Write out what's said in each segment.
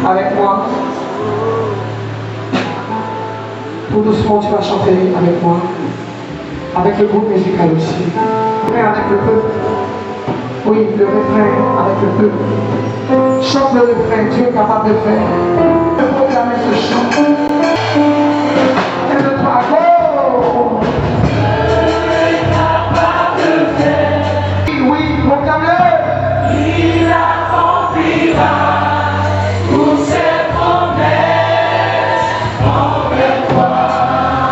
avec moi. Tout doucement, tu vas chanter avec moi. Avec le groupe musical aussi. Refrain avec le peuple. Oui, le refrain avec le peuple. Chante le refrain, Dieu est capable de faire. De proclamer ce chant. Et de toi, go! Dieu est capable de faire. Oui, proclame-le. Il accomplira tous ses promesses envers toi.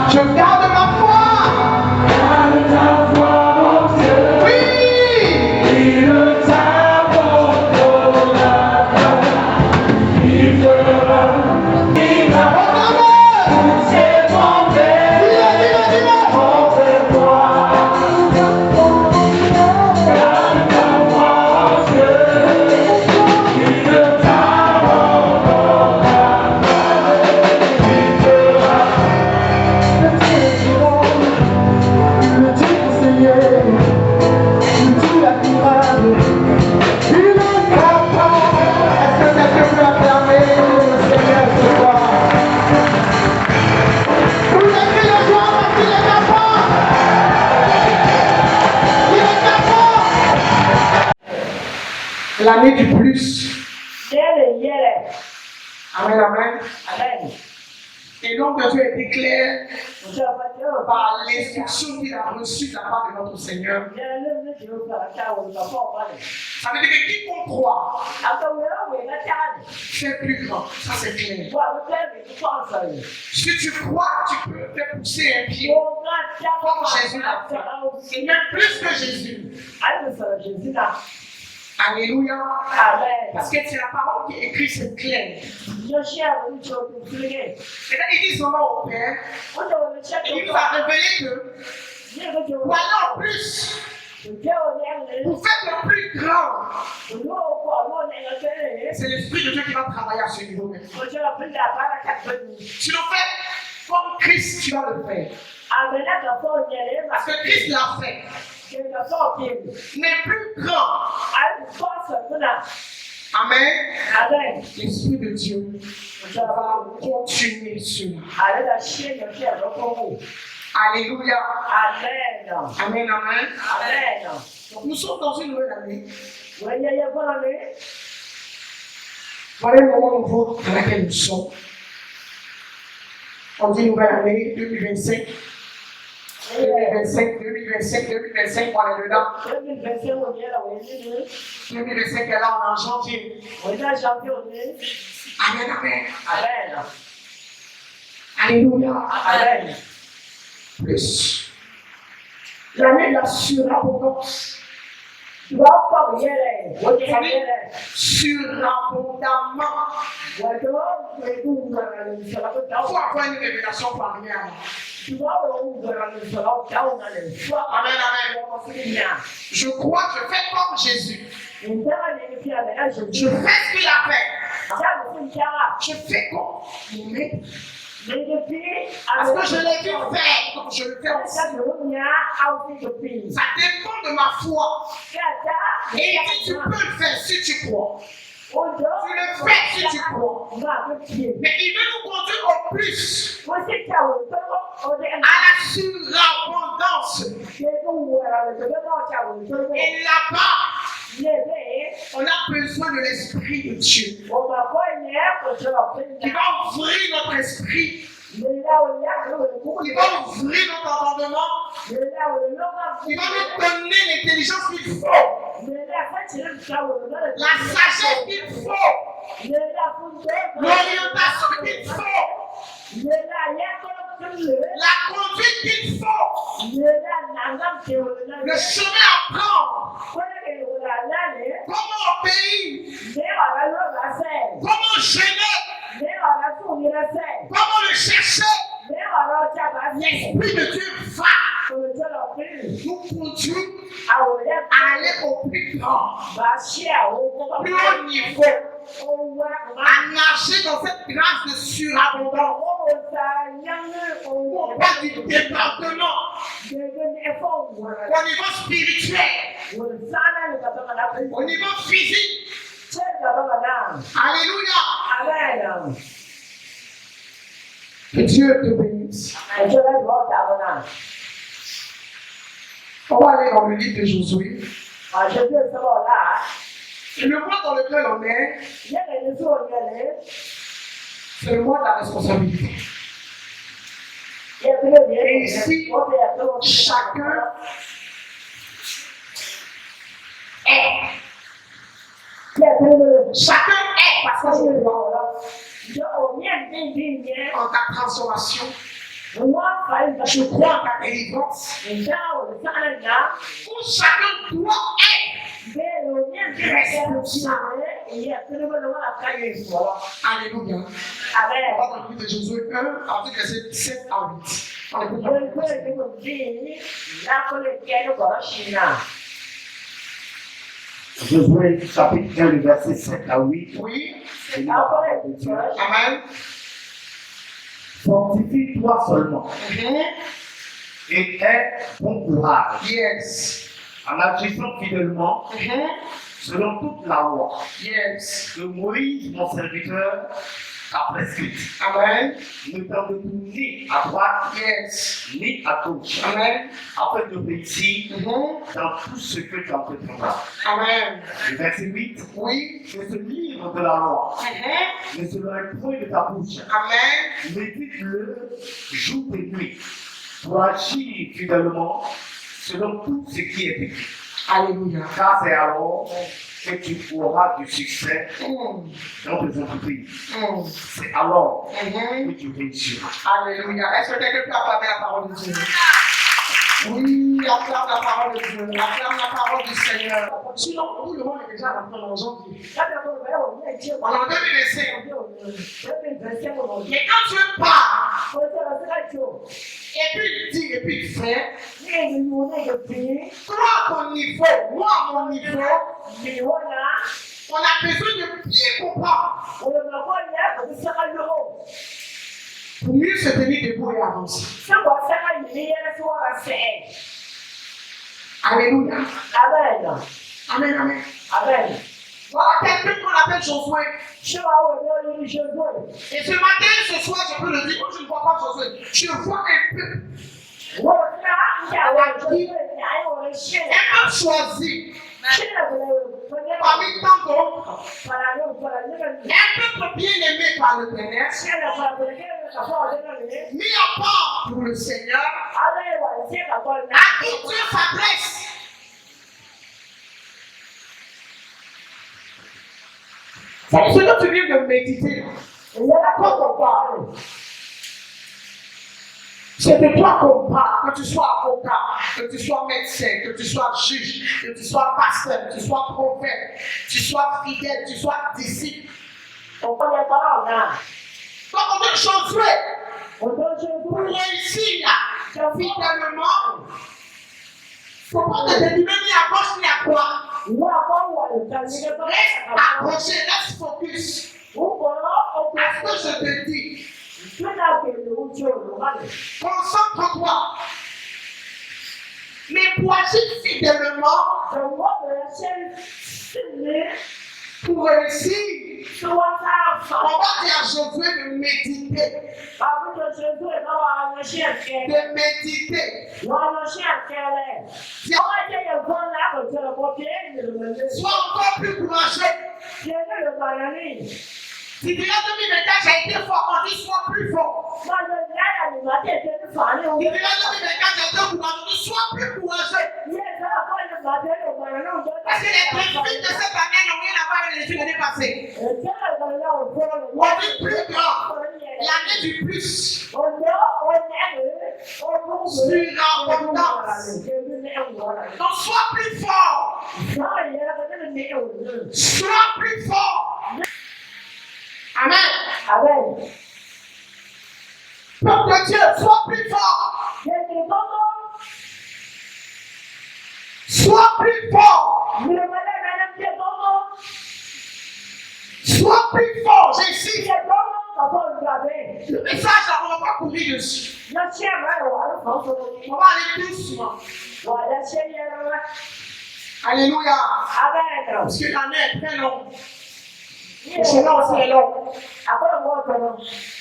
Je garde ma foi. Garde ta foi, mon Dieu. Oui. Il ne t'abandonnera pas. Il fera. Il va proclamer tous ses promesses envers toi. Garde ta foi, mon Dieu. Il ne t'abandonnera pas. Il fera. Le Dieu conseiller, le Dieu admirable, il est capable. Est-ce que quelqu'un peut acclamer le Seigneur ce soir? Vous avez crié le soir parce qu'il est capable. Il est capable. L'année du plus. Amen, amen. Amen. Et donc Dieu est clair par l'instruction qu'il a reçue de la part de notre Seigneur. Ça veut dire que quiconque croit, c'est plus grand. Ça c'est clair. Si tu crois, tu peux faire pousser un pied comme Jésus l'a fait. Et même plus que Jésus. Alléluia. Amen. Parce que c'est la parole qui est écrite, c'est clair. Et là, il dit son nom au Père. Et il nous a révélé que pour aller en plus, pour faire le plus grand, c'est l'Esprit de Dieu qui va travailler à ce niveau. Si le fais comme Christ, tu vas le faire. Parce que Christ l'a fait. Mais plus grand. Amen. L'Esprit de Dieu va continuer cela. Alléluia. Amen. Amen, amen. Amen. Donc nous sommes dans une nouvelle année. Voilà Voilà le moment nouveau dans lequel nous sommes. On dit nouvelle année 2025. 2025, 2025, on est dedans. 2025 est là, on est en janvier. Amen, amen. Amen. Alléluia. Amen. Plus. L'année de la surabondance. Surabondamment. Il faut avoir une révélation pour arriver à là. Amen, amen. Je crois que je fais comme Jésus. Je fais ce qu'il a fait. Je fais comme il. Parce que je l'ai vu faire, donc je le fais aussi. Ça dépend de ma foi. Et il dit tu peux le faire si tu crois. Tu le fais si tu crois. Mais il veut nous conduire au plus. À la surabondance. Et là-bas, on a besoin de l'Esprit de Dieu. Qui va ouvrir notre esprit. Il va ouvrir notre entendement. Il va nous donner l'intelligence qu'il faut. La sagesse qu'il faut. L'orientation qu'il faut. La conduite qu'il faut. Le chemin à prendre. Comment obéir. Comment gêner. Comment le chercher. L'Esprit de Dieu va nous conduire à aller au plus grand, plus haut niveau, à nager dans cette grâce de surabondance. On parle du département au niveau spirituel, au niveau physique. Alléluia. Amen. Que Dieu te bénisse. Et je vais voir ta bonne. On va aller dans le livre de Josué. Je veux savoir là. Et le mois dans lequel on est, Il y a des jours, il y a des. c'est le mois de la responsabilité. Et ici, chacun est. Chacun est parce que je vois en ta transformation. Je crois en ta délivrance. Où chacun doit être responsable. Alléluia. On va dans le livre de Josué 1, avec verset 7 à 8. Josué chapitre 1, le verset 7 à 8. Oui. C'est la parole de Dieu. Amen. Fortifie-toi seulement et aie bon courage Yes. en agissant fidèlement selon toute la loi Yes. que Moïse, mon serviteur, a prescrite. Amen. Ne t'en détourne ni à droite Yes. ni à gauche, Amen. afin de réussir dans tout ce que tu entreprendras. Amen. Le verset 8. Oui. Que ce livre de la loi ne se lève point de ta bouche. Amen. Médite-le jour et nuit pour agir fidèlement selon tout ce qui est écrit. Alléluia. Car c'est alors que tu auras du succès dans tes entreprises. C'est alors que tu réussiras. Alléluia. Est-ce que quelqu'un peut acclamer la parole de Dieu? Oui, acclame la parole de Dieu. Acclame la parole du Seigneur. Sinon, tout le monde est déjà rentré dans janvier. On est en 2025. Et quand tu pars, et puis il dit, et puis il fait, toi à ton niveau, moi à mon niveau, on a besoin de bien comprendre pour mieux se tenir debout et avancer. Alléluia. Amen, amen. Voilà quelqu'un qu'on appelle Josué. Et ce matin, ce soir, je peux le dire, moi je ne vois pas Josué. Je vois un peuple. Un peuple choisi. Parmi tant d'autres. Un peuple bien aimé par le Père. Mis à part pour le Seigneur. À qui Dieu s'adresse. C'est ce que tu viens de méditer. Quand on parle, c'est de toi qu'on parle, que tu sois avocat, que tu sois médecin, que tu sois juge, que tu sois pasteur, que tu sois prophète, que tu sois fidèle, que tu sois disciple. Donc on doit changer pour réussir fidèlement. Il ne faut pas te détourner ni à gauche ni à droite. Reste accroché, reste focus. À ce que je te dis. Concentre-toi. Mais pour agir fidèlement, pour réussir, on va dire à Josué de méditer. De méditer. Sois encore plus courageux. Si déjà 2024 j'ai été fort, on dit sois plus fort. Si déjà 2024 j'ai été courageux, on dit sois plus courageux. Parce que les défis de cette année n'ont rien à voir avec les défis de l'année passée. On dit plus grand, l'année du plus. Surabondance. Donc sois plus fort. Sois plus fort. Amen. Peuple de Dieu, sois plus fort. Sois plus fort. Sois plus fort. J'insiste. Le message, on ne va pas courir dessus. On va aller doucement. Alléluia. Parce que l'année est très longue. Cela aussi est long.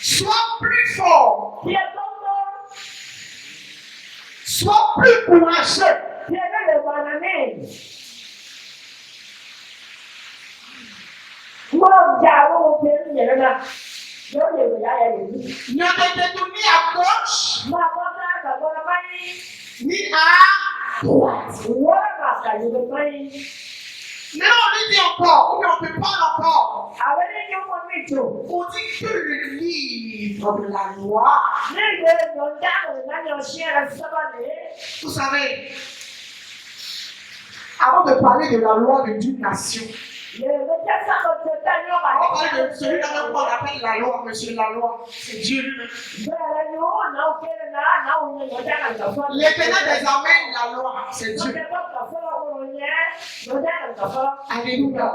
Sois plus fort. Sois plus courageux. Ne te détourne ni à gauche, ni à droite. Mais on lui dit encore, ou bien on te parle encore. On dit que le livre de la loi, vous savez, avant de parler de la loi d'une nation, on va parler de celui-là qu'on appelle la loi, monsieur la loi, c'est Dieu lui-même. L'éternel des armées, la loi, c'est Dieu. Alléluia.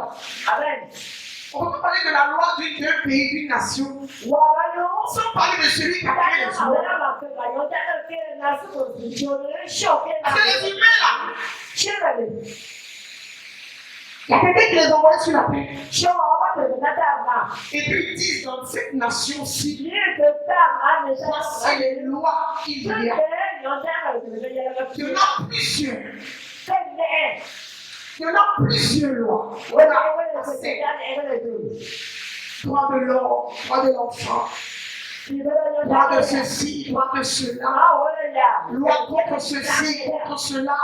On peut parler de la loi d'un pays, d'une nation, sans parler de celui qui a créé les lois. Parce que les humains là, il y a quelqu'un qui les envoie sur la terre. Et puis ils disent dans cette nation-ci, voici les lois qu'il y a. Il y en a plusieurs. Il y en a plusieurs lois. Voilà. Droit de l'homme, droit de l'enfant, droit de ceci, droit de cela, loi contre ceci, contre cela.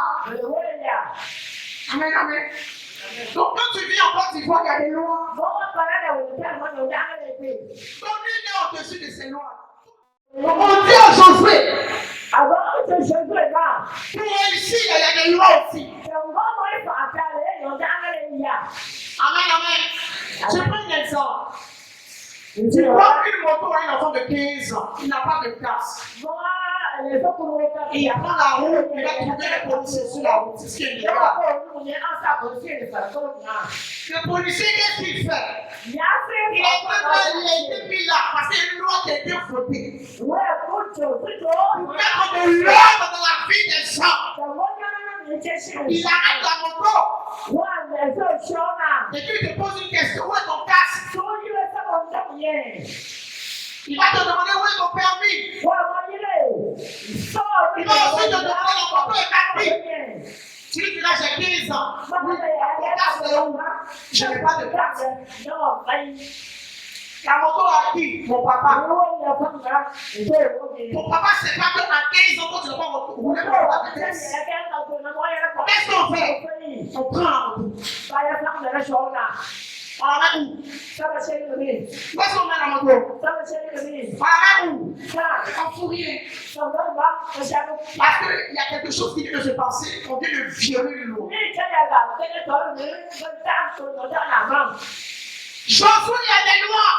Amen, amen. Donc quand tu vis en Côte d'Ivoire, il y a des lois. Donc lui, il est au-dessus de ces lois. On dit à Josué, pour réussir, il y a des lois aussi. Amen, amen. Je prends un exemple. Tu prends une moto à un enfant de 15 ans, il n'a pas de casque. Il prend la route, il va trouver les policiers sur la route. C'est ce qui est légal. Le policier, qu'est-ce qu'il fait? Il a été mis là parce qu'il y a une loi qui a été votée. Pour mettre de l'ordre dans la vie des gens. Il arrête la moto. Et puis il te pose une question, où est ton casque? Il va te demander où est ton permis. Il va aussi te demander la moto est permis. Tu lui diras j'ai 15 ans. Mon casque est où? Je n'ai pas de casque. La moto a qui? Mon papa. Ton papa c'est pas que à 15 ans quand tu n'as pas roulé pour la vitesse. Qu'est-ce qu'on fait? On prend la moto. On la met où? Où est-ce qu'on met la moto? On la met où? En fourrier. Parce qu'il y a quelque chose qui vient de se passer, on vient de violer le loi. Josué, il y a des lois.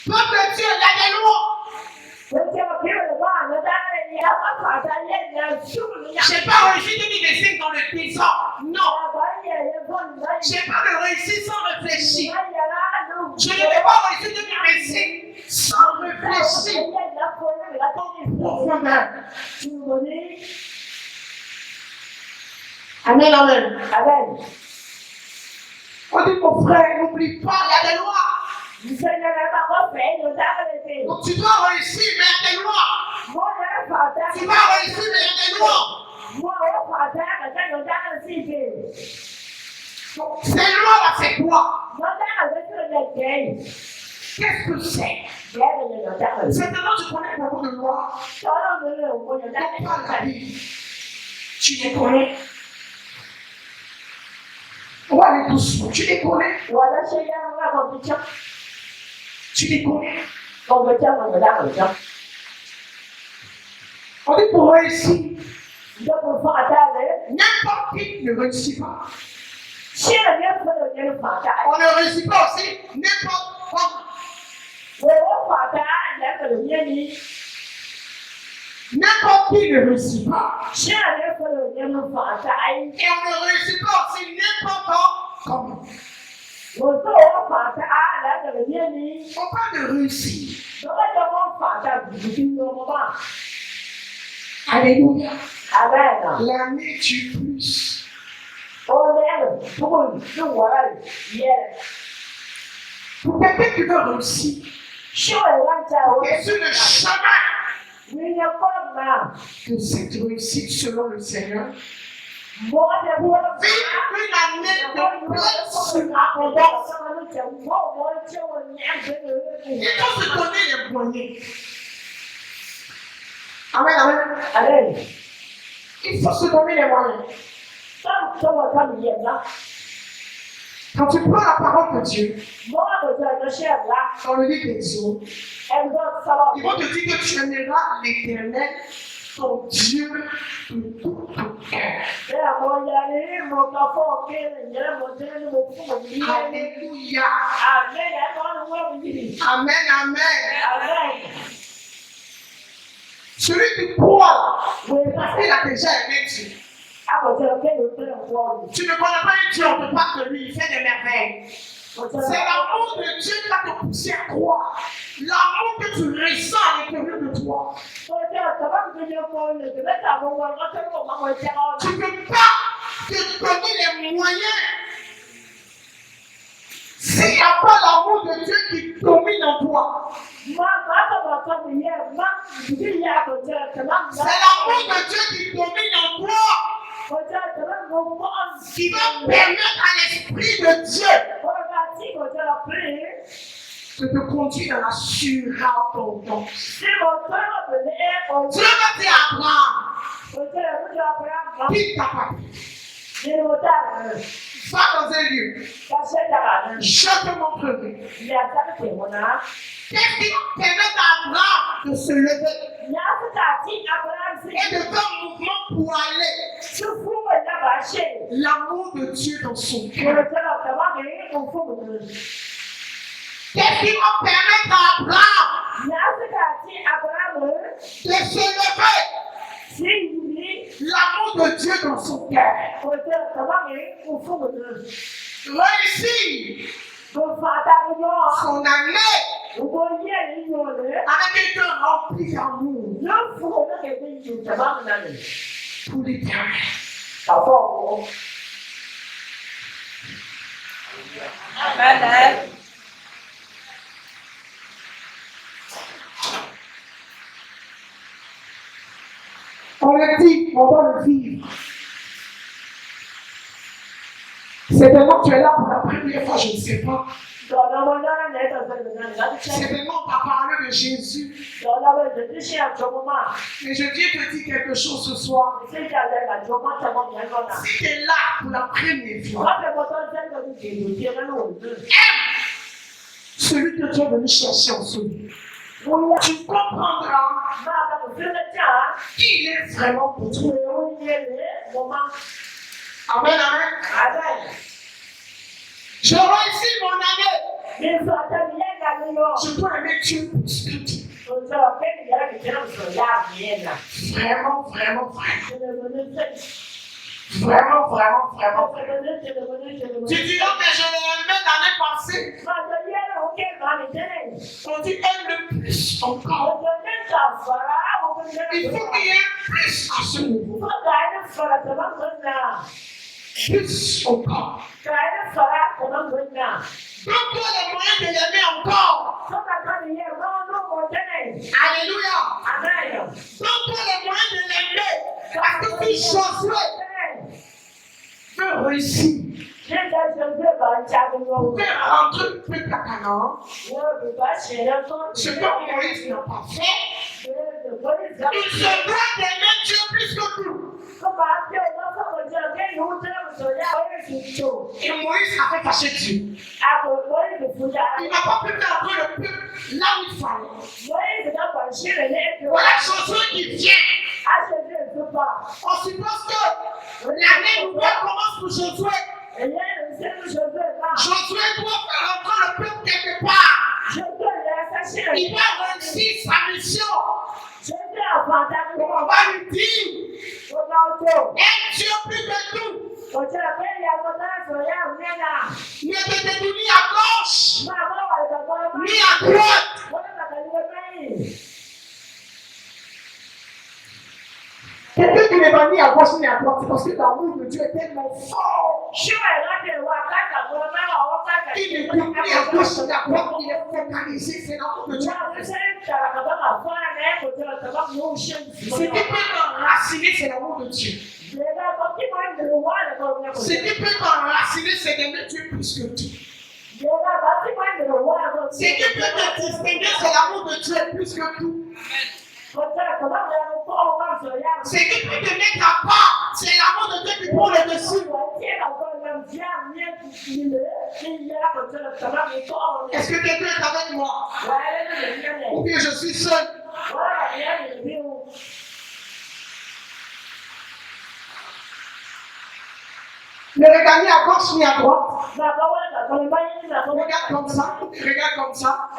Peuple de Dieu, il y a des lois. Je n'ai pas réussi de dire des signes dans le désordre. Non. Je n'ai pas réussi sans réfléchir. Je n'ai pas réussi de dire des signes sans réfléchir. Profondément. Amen, amen. Amen. On dit mon frère, n'oublie pas, il y a des lois. Donc tu dois réussir, mais il y a des lois. Tu dois réussir, mais il y a des lois. Donc ces lois-là, c'est quoi? Qu'est-ce que c'est? Certainement, tu connais beaucoup de lois. Donc pas la Bible. Tu les connais. On va aller doucement. Tu les connais. Tu les connais. On dit pour réussir. N'importe qui ne réussit pas. On ne réussit pas aussi n'importe comment. N'importe qui ne réussit pas. Et on ne réussit pas aussi n'importe comment. On parle de réussir. Alléluia. L'année tue plus. Pour quelqu'un qui veut réussir, et sur le chemin de cette réussite selon le Seigneur, pour vivre une année de pleine surabondance, il faut se donner les moyens. Amen, amen. Il faut se donner les moyens. Quand tu prends la parole de Dieu, dans le livre d'Exode, ils vont te dire que tu aimeras l'Éternel, ton Dieu, de tout ton cœur. Alléluia. Amen, amen. Celui qui croit, parce qu'il a déjà aimé Dieu. Tu ne connais pas un Dieu, on ne peut pas que lui, il fait des merveilles. C'est l'amour de Dieu qui va te pousser à croire. L'amour que tu ressens à l'intérieur de toi. Tu ne peux pas te donner les moyens. S'il n'y a pas l'amour de Dieu qui domine en toi. C'est l'amour de Dieu qui domine en toi. Qui va permettre à l'Esprit de Dieu de te conduire dans la surabondance. Dieu va dire à Abraham, quitte ta patrie, va dans un lieu, je te montrerai. Qu'est-ce qui permet à Abraham de se lever et de faire un mouvement pour aller? L'amour de Dieu dans son cœur. Qu'est-ce qui va permettre à Abraham de se lever? L'amour de Dieu dans son cœur. Réussir son année avec un cœur rempli d'amour pour l'Éternel. Amen. On le dit, on va le vivre. Certainement, tu es là pour la première fois, je ne sais pas. Certainement, on t'a parlé de Jésus. Mais je viens te dire quelque chose ce soir. Si tu es là pour la première fois, aime celui que tu es venu chercher en soi. Tu comprendras qu'il est vraiment pour toi. Amen, amen. Je réussis mon année. Je dois aimer Dieu pour ce que tu es. Vraiment, vraiment, vraiment. Vraiment, vraiment, vraiment. Tu diras que je l'ai aimé l'année passée. On dit aime le plus encore. Il faut qu'il y ait plus à ce niveau. Plus encore. Donne-toi les moyens de l'aimer encore. Alléluia. Donne-toi les moyens de l'aimer. Parce que si Josué veut réussir, faire rentrer le peuple à Canaan, ce que Moïse n'a pas fait, il se doit d'aimer Dieu plus que tout. Et Moïse a fait fâcher Dieu. Il n'a pas pu faire entrer le peuple là où il fallait. Voilà Josué qui vient. On suppose que l'année nouvelle commence pour Josué. Josué doit faire entrer le peuple quelque part. Il va réussir sa mission. On va lui dire, aime Dieu plus que tout. Ne te détourne ni à gauche, ni à droite. Quelqu'un qui n'est pas ni à gauche ni à droite, c'est parce que l'amour de Dieu est tellement fort. Il n'est plus ni à gauche ni à droite, il est focalisé, c'est l'amour de Dieu. Ce qui peut t'enraciner, c'est l'amour de Dieu. Ce qui peut t'enraciner, c'est d'aimer Dieu plus que tout. Ce qui peut te distinguer, c'est l'amour de Dieu plus que tout. Ce qui peut te mettre à part, c'est l'amour de Dieu qui prend le dessus. Est-ce que quelqu'un est avec moi? Ou bien je suis seul? Ne regarde ni à gauche ni à droite. Regarde comme ça. Regarde comme ça.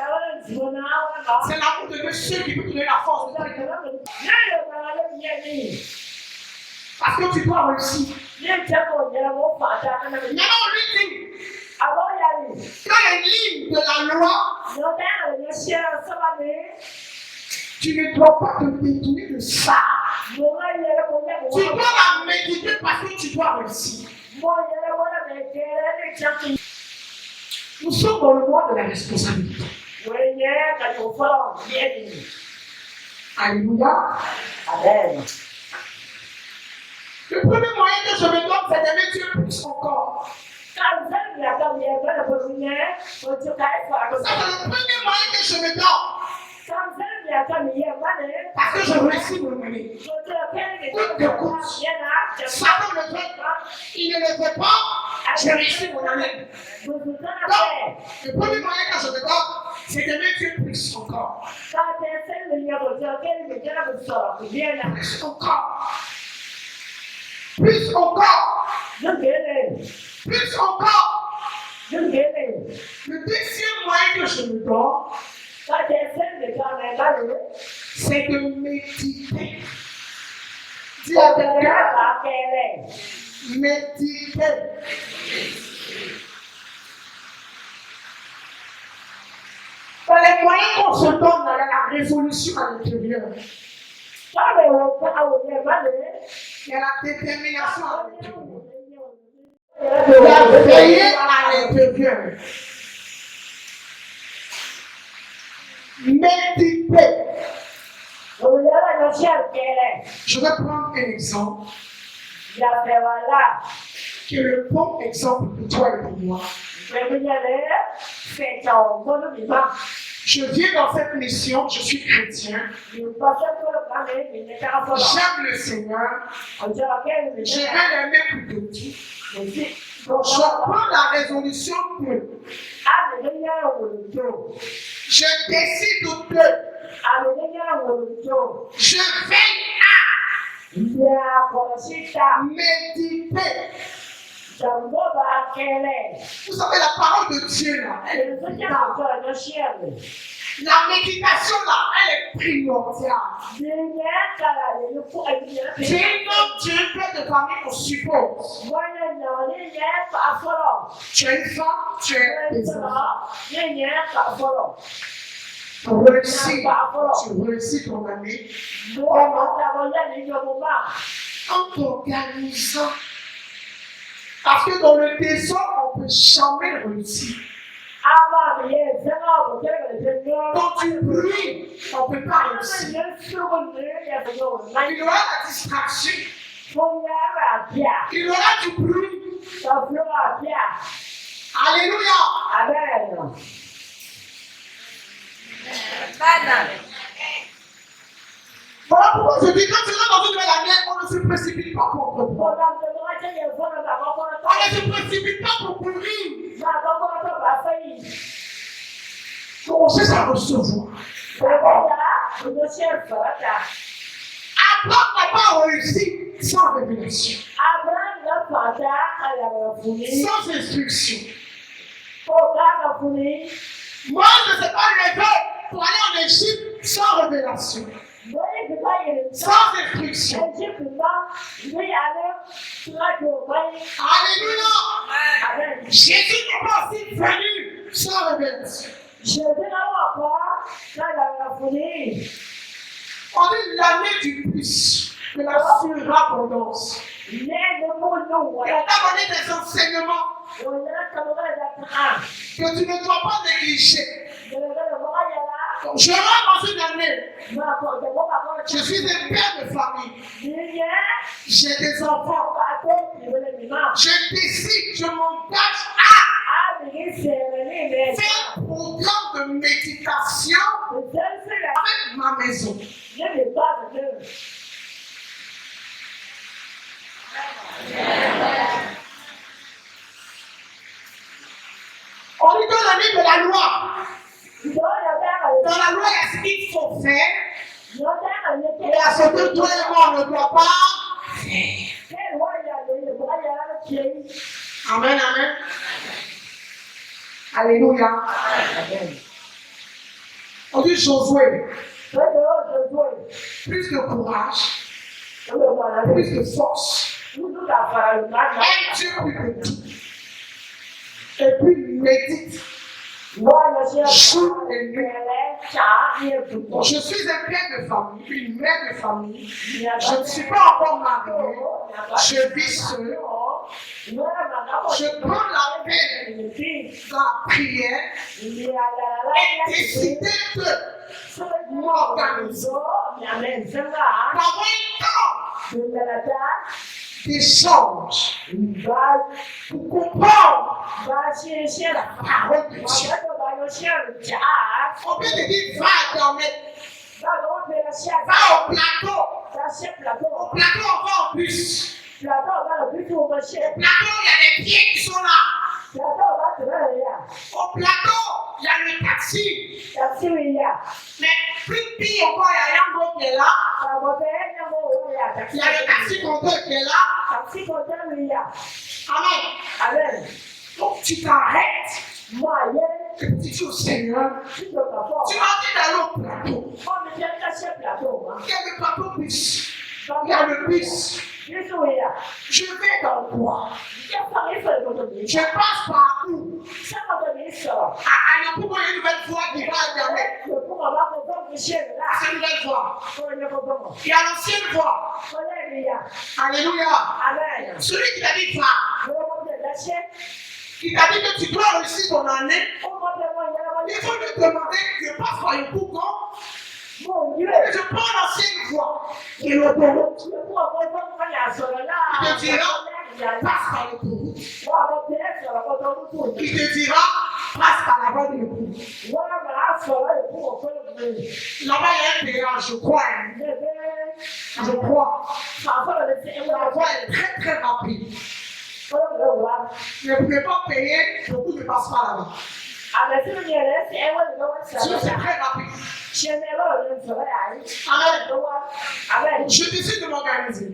C'est l'amour de Dieu seul qui peut te donner la force de Dieu. Parce que tu dois réussir. Maintenant, lui dit, quand il y a une ligne de la loi, tu ne dois pas te détourner de ça. Tu dois la méditer parce que tu dois réussir. Nous sommes dans le mois de la responsabilité. Alléluia. Amen. Le premier moyen que je me donne, c'est d'aimer Dieu plus encore. Ça, c'est le premier moyen que je me donne. Parce que je réussis mon année. Coûte que coûte. Satan me fait, il ne le fait pas, je réussis mon année. Donc, le premier moyen que je me donne, c'est d'aimer Dieu plus encore. Plus encore. Plus encore. Plus encore. Le deuxième moyen que je me donne, c'est de méditer. Dis avec moi. Méditer. Dans les moyens qu'on se donne dans la résolution à l'intérieur, il y a la détermination à l'intérieur. Il y a veiller à l'intérieur. Méditer. Je vais prendre un exemple qui est le bon exemple pour toi et pour moi. Je viens dans cette mission, je suis chrétien. J'aime le Seigneur. Je vais l'aimer plus que tout. Je prends la résolution que je décide de je veille à méditer. Vous savez, la parole de Dieu là, la méditation là, elle est primordiale. Dieu, notre Dieu, père de famille, on suppose. Tu es une femme, tu es des enfants. Tu réussis ton année en t'organisant. Parce que dans le désordre, on ne peut jamais réussir. Dans du bruit, on ne peut pas réussir. Il y aura la distraction. Il y aura du bruit. Alléluia. Amen. Voilà pourquoi je dis, quand tu es dans une nouvelle année, on ne se précipite pas pour entreprendre. On ne se précipite pas pour courir. On cherche à recevoir. Abraham n'a pas réussi sans révélation. Sans instruction. Moi, je ne sais pas lever pour aller en Égypte sans révélation. Sans instruction. Alléluia. Jésus n'est pas aussi venu sans révélation. On dit l'année du plus. de la surabondance. Il t'a donné des enseignements que tu ne dois pas négliger. Donc, je rentre dans une année. Je suis un père de famille. J'ai des enfants. Je décide, je m'engage à faire un programme de méditation avec ma maison. On lit dans le livre de la loi. Dans la loi, il y a ce qu'il faut faire. Et à ce que toi et moi, on ne doit pas faire. Amen, amen. Alléluia. On dit Josué. Plus de courage, plus de force. Aime Dieu plus que tout. Et puis médite. Jour et nuit. Je suis un père de famille, une mère de famille. Je ne suis pas encore mariée. Je vis seul. Je prends la peine de la prière et décider de m'organiser. D'avoir un temps d'échange pour comprendre la parole de Dieu. On peut te dire, va dormir. Va au plateau. Au plateau, on va en bus. Au plateau, il y a les pieds qui sont là. Au plateau, il y a le taxi. Mais plus pire encore, il y a Yango qui est là. Il y a le taxi conducteur qui est là. Amen. Donc tu t'arrêtes. Et tu dis au Seigneur, tu m'as dit d'aller au plateau. Il y a le plateau bus. Il y a le bus. Je vais dans quoi? Je passe par où? Alors pourquoi il y a une nouvelle voie qui va à Internet? C'est une nouvelle voie. Il y a l'ancienne voie. Alléluia. Celui qui t'a dit va. Qui t'a dit que tu dois réussir ton année. Il faut lui demander, je passe par le boucan. Je prends l'ancienne voie. Et l'autoroute. Il te dira, passe par l'autoroute. Il te dira, passe par la voie de l'époux. Là-bas, il y a un péage, je crois. Je crois. La voie est très très rapide. Ne pouvez pas payer, beaucoup ne passent pas là-bas. C'est très rapide. Amen. Je décide de m'organiser.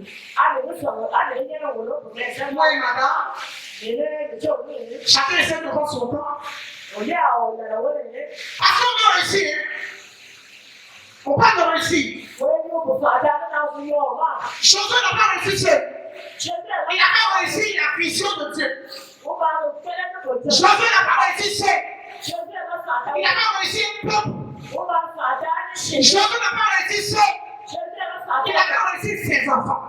Moi et madame, chacun essaie de prendre son temps. Parce qu'on va réussir. On va de réussir. Josué n'a pas réussi seul. Il n'a pas réussi la vision de Dieu. Josué n'a pas réussi seul. Il n'a pas réussi un peuple. Josué n'a pas réussi seul. Il n'a pas réussi ses enfants.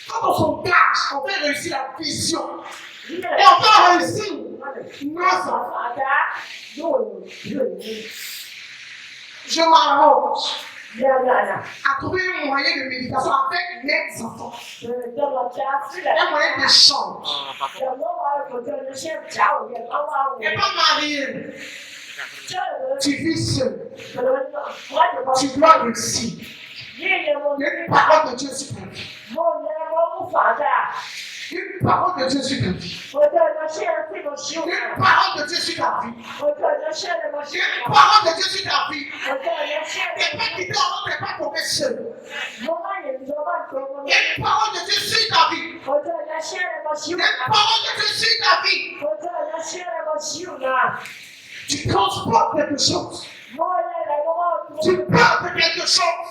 Quand on s'engage, on peut réussir la vision. Et on peut réussir nos enfants. Je m'arrange à trouver un moyen de méditation avec mes enfants. Un moyen d'échange. Et pas marié. Tu vis seul. Tu dois réussir. Il y a une parole de Dieu sur ta vie. Une parole de Dieu sur ta vie. Une parole de Dieu sur ta vie. Une parole de Dieu sur ta vie. T'es pas quitté avant, t'es pas tombé seul. Il y a une parole de Dieu sur ta vie. Il y a une parole de Dieu sur ta vie. Tu transportes quelque chose. Tu portes quelque chose.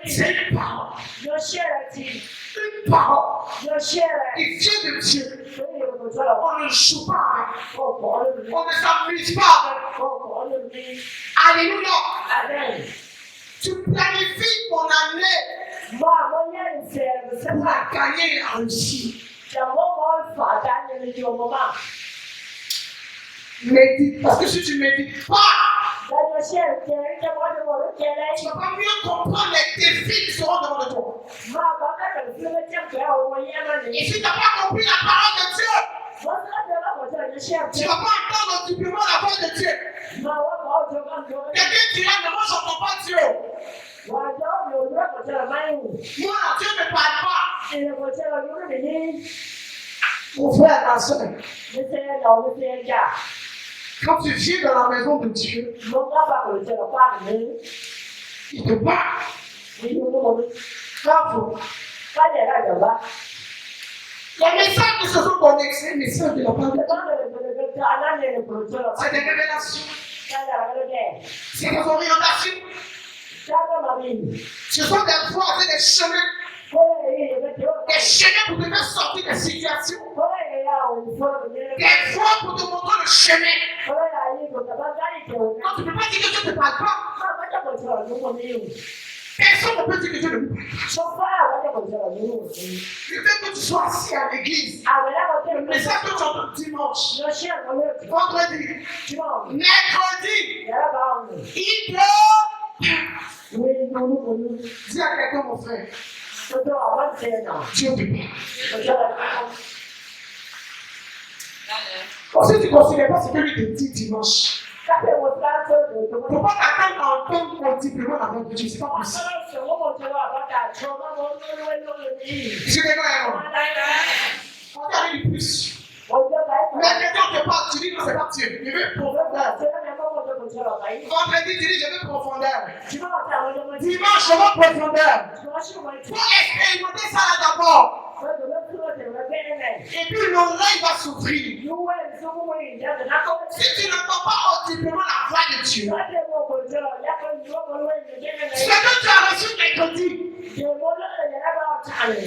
C'est une parole. Une parole qui vient de Dieu. On ne joue pas avec. On ne s'amuse pas avec. Alléluia. Tu planifies ton année pour la gagner et la réussir. Médite, parce que si tu ne médites pas, tu ne vas pas mieux comprendre les défis qui seront devant toi. Et si tu n'as pas compris la parole de Dieu, tu ne vas pas entendre audiblement la voix de Dieu. Quelqu'un dira, mais moi je n'entends pas Dieu. Moi, Dieu ne parle pas. Mon frère, ma soeur, quand tu viens dans la maison de Dieu, il te parle. Bravo. Les messages qui se sont donnés, c'est les messages de la part de Dieu. C'est des révélations. C'est des orientations. Ce sont des voies, c'est des chemins. Des chemins pour te faire sortir des situations. Des voies pour te montrer le chemin. Non, tu ne peux pas dire que Dieu ne te parle pas. Personne ne peut dire que Dieu ne te parle pas. Le fait que tu sois assis à l'église, le message que tu entends dimanche, vendredi, mercredi, il pleut. Dis à quelqu'un, mon frère, Dieu te parle. Si tu ne considères pas ce que lui te dit dimanche, il ne faut pas t'attendre à entendre audiblement la voix de Dieu, c'est pas possible. Je vais on t'arrive du plus. Mais quand on te parle, tu dis non, c'est pas Dieu. Je veux profondeur. Vendredi, tu dis je veux profondeur. Dimanche, je veux profondeur. Faut expérimenter ça là d'abord. Et puis l'oreille va s'ouvrir. Si tu n'entends pas audiblement la voix de Dieu, ce que tu as reçu mercredi,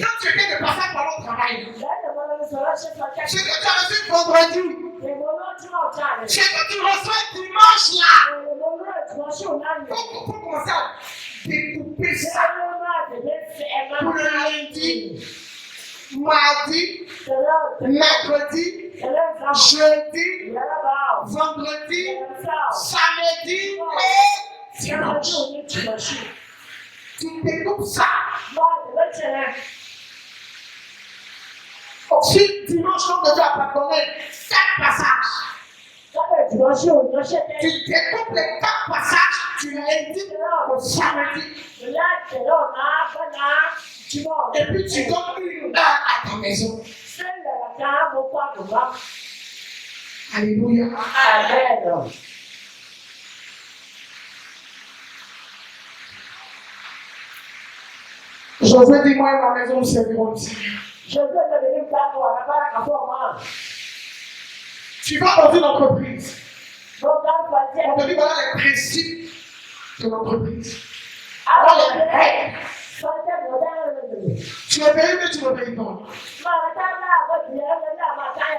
quand tu viens de passer par le travail, ce que tu as reçu vendredi, ce que tu reçois dimanche là, faut commencer à découper ça pour le lundi, mardi, mercredi, jeudi, vendredi, samedi et dimanche. Tu découpes ça. Si dimanche, comme Dieu a pardonné 4 passages, tu découpes les 4 passages du lundi au samedi. Et puis tu donnes une heure à ta maison. Alléluia. Amen. Josué dit, moi et ma maison, nous servirons le Seigneur. Tu vas dans une entreprise. On te dit, voilà les principes de l'entreprise. Voilà les règles. Tu obéis, mais tu n'obéis pas.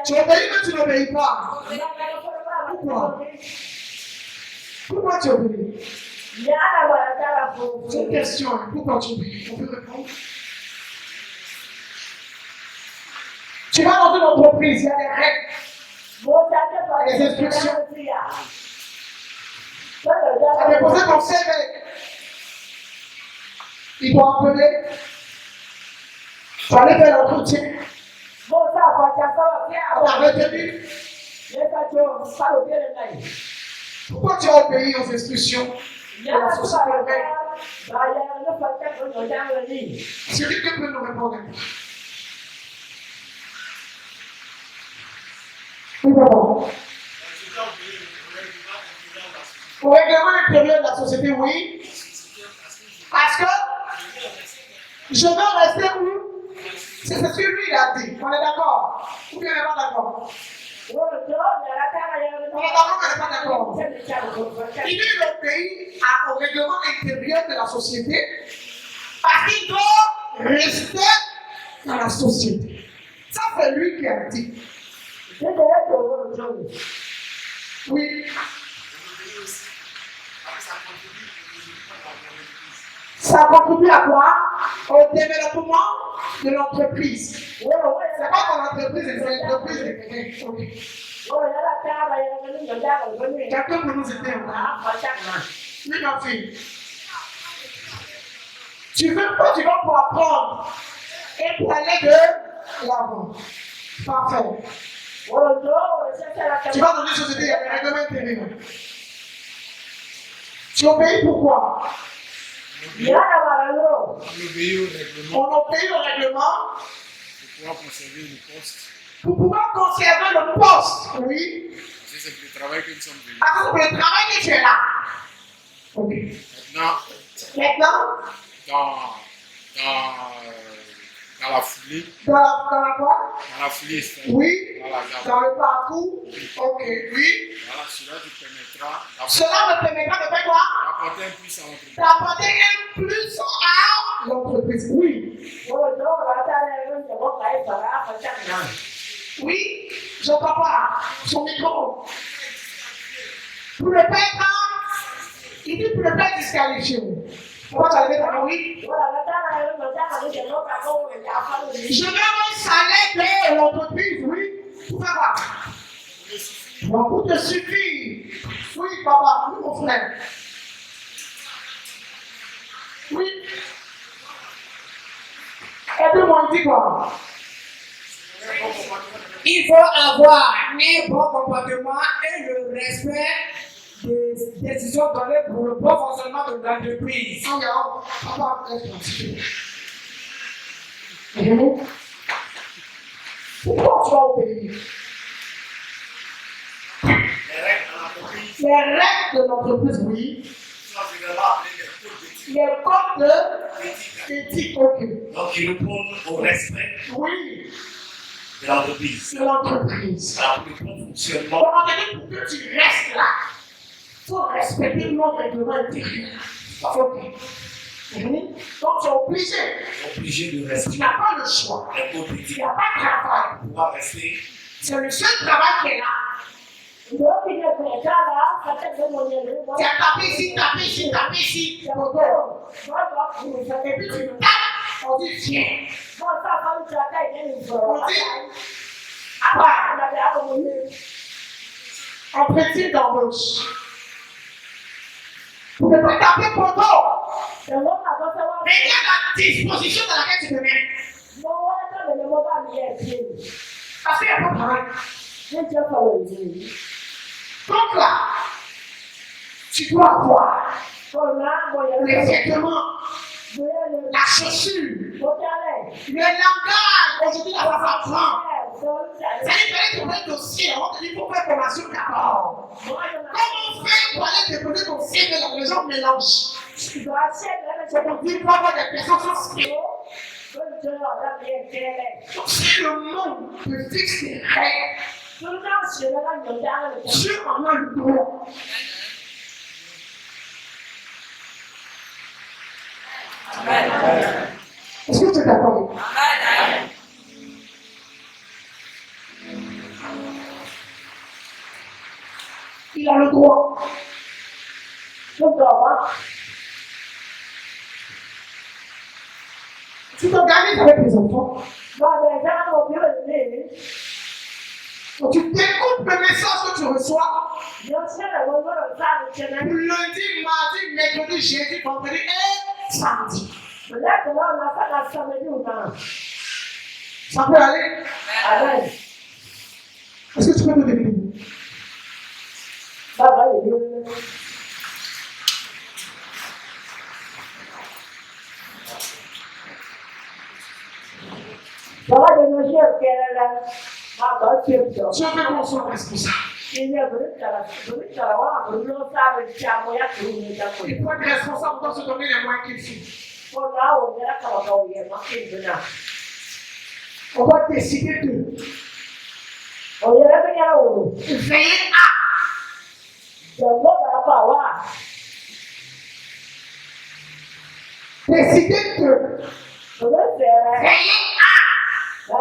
Tu obéis, mais tu n'obéis pas. Pourquoi? Pourquoi tu obéis? C'est une question. Pourquoi tu obéis? On peut répondre. Tu vas dans une entreprise, il y a des règles. Des instructions. Tu as déposé ton CV. Ils t'ont appelé. Tu allais faire l'entretien. On t'a retenu. Pourquoi tu as obéi aux instructions de la société humaine? C'est lui qui peut nous répondre. Oui, papa. Au règlement intérieur de la société, oui. Parce que je veux rester où? C'est ce que lui il a dit. On est d'accord? Ou bien on n'est pas d'accord? On est d'accord, on n'est pas d'accord. Il dit le pays au règlement intérieur de la société parce qu'il doit rester dans la société. Ça, c'est lui qui a dit. Oui. Ça contribue à quoi? Au développement de l'entreprise. C'est pas ton entreprise, c'est l'entreprise de quelqu'un. Quelqu'un peut nous aider. Oui, ma fille. Tu veux pas, tu vas pour apprendre et pour aller de l'avant. Parfait. Tu vas dans une société, il y a des règlements intérieurs. Tu obéis pourquoi? On obéit au règlement On obéit au règlement pour pouvoir conserver le poste. pour pouvoir conserver le poste. Oui. C'est le travail que nous sommes venus. Parce que pour le travail que tu es là. Ok. Maintenant, dans la foulée, dans la quoi? dans la foulée, c'est-à-dire Oui. dans la gamme. Dans le parcours. Ok. Oui. Voilà, cela te permettra Cela me permettra de faire quoi? d'apporter un plus à l'entreprise. D'apporter un plus à l'entreprise. Oui. Oui. J'entends pas son micro. Pour ne pas être, il dit pour ne pas être disqualifié. Pourquoi tu as levé ta main? Oui. Je veux un salaire de l'entreprise, oui. Pour faire quoi? Pour te suffire. Oui, papa, oui, mon frère. Oui. Aide-moi, dis quoi? Il faut avoir un bon comportement et le respect des décisions données pour le bon fonctionnement de l'entreprise. Papa, pourquoi tu vas obéir? Les règles de l'entreprise, oui. Les codes d'éthique, ok. Donc, il répond au respect Oui, de l'entreprise. de l'entreprise. Alors, pour le bon fonctionnement, Pour que tu restes là, il faut respecter nos règlements intérieurs. Ok. Donc, tu es obligé de Tu rester. n'as pas le choix. Un peu Il petit n'y a pas de travail. pour pouvoir rester. C'est le seul travail qui est là. Tu as tapé ici, tapé ici, tapé ici. Et puis tu tapes, on dit tiens. On dit entretien d'embauche. Vous ne pouvez pas taper poteau. Mais il y a la disposition dans laquelle tu te mets. Parce qu'il n'y a pas de travail. Donc là, tu dois avoir les vêtements, la chaussure, le langage. Aujourd'hui, la femme apprend. C'est-à-dire que tu peux dossier, on te dit pour faire formation d'abord. Comment faire pour aller déposer ton CV là, les gens mélangent. C'est pour dire qu'il faut avoir des personnes sensibles. Donc c'est le monde qui fixe des règles. Dieu en a le droit. Est-ce que tu es d'accord avec moi? Il a le droit. Tu t'organises avec les enfants. Donc, tu t'écoutes le message que tu reçois. Lundi, mardi, mercredi, jeudi, vendredi et samedi. Ça peut aller? Est-ce que tu peux me décrire? Tu fais qu'on soit responsable. Et pour être responsable, on doit se donner les moyens qu'il faut. On va décider de veiller à. Décider de veiller à.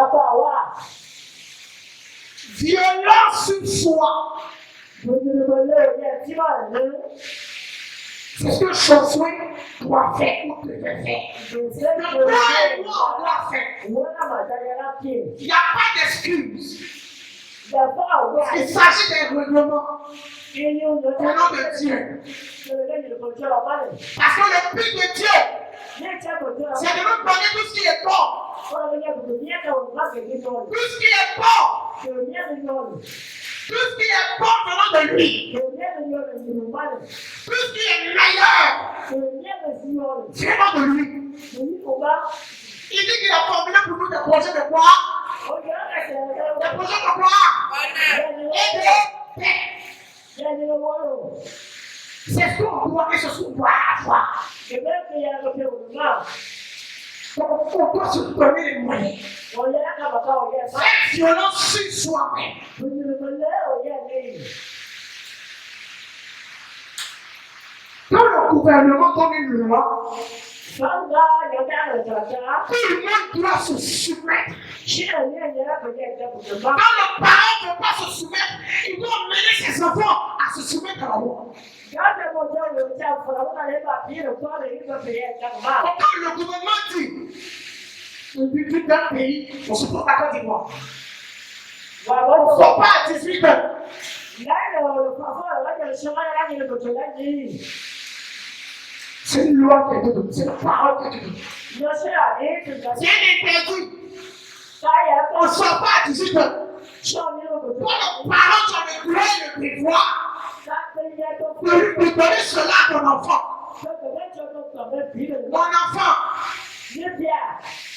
Violence sur soi. C'est ce que Josué doit faire ou devait faire. C'est ce Le que toi et moi, on doit faire. je fais. Il n'y a pas d'excuse. D'abord, Il s'agit d'un règlement union de au nom de Dieu. Parce que le but de Dieu, c'est de nous donner tout ce qui est bon. Tout ce qui est bon. Tout ce qui est bon venant de lui. Tout ce qui est meilleur venant de lui. Il dit qu'il a formulé pour nous des projets de quoi? Des projets de quoi? Et de paix. C'est ce qu'on doit et c'est ce qu'on doit avoir. Donc on doit se donner les moyens. Faire violence sur soi-même. Quand le gouvernement donne une loi, tout le monde doit se soumettre. Quand le parent ne veut pas se soumettre, il doit mener ses enfants à se soumettre à la loi. Quand le gouvernement dit le but d'un pays, on se pose à Côte d'Ivoire. On ne sort pas à 18 ans. C'est une loi qui a été donnée, c'est la parole qui a été donnée. C'est un interdit. On ne sort pas à 18 ans. Pour le parent, tu as le droit et le devoir de lui donner cela à ton enfant. Mon enfant,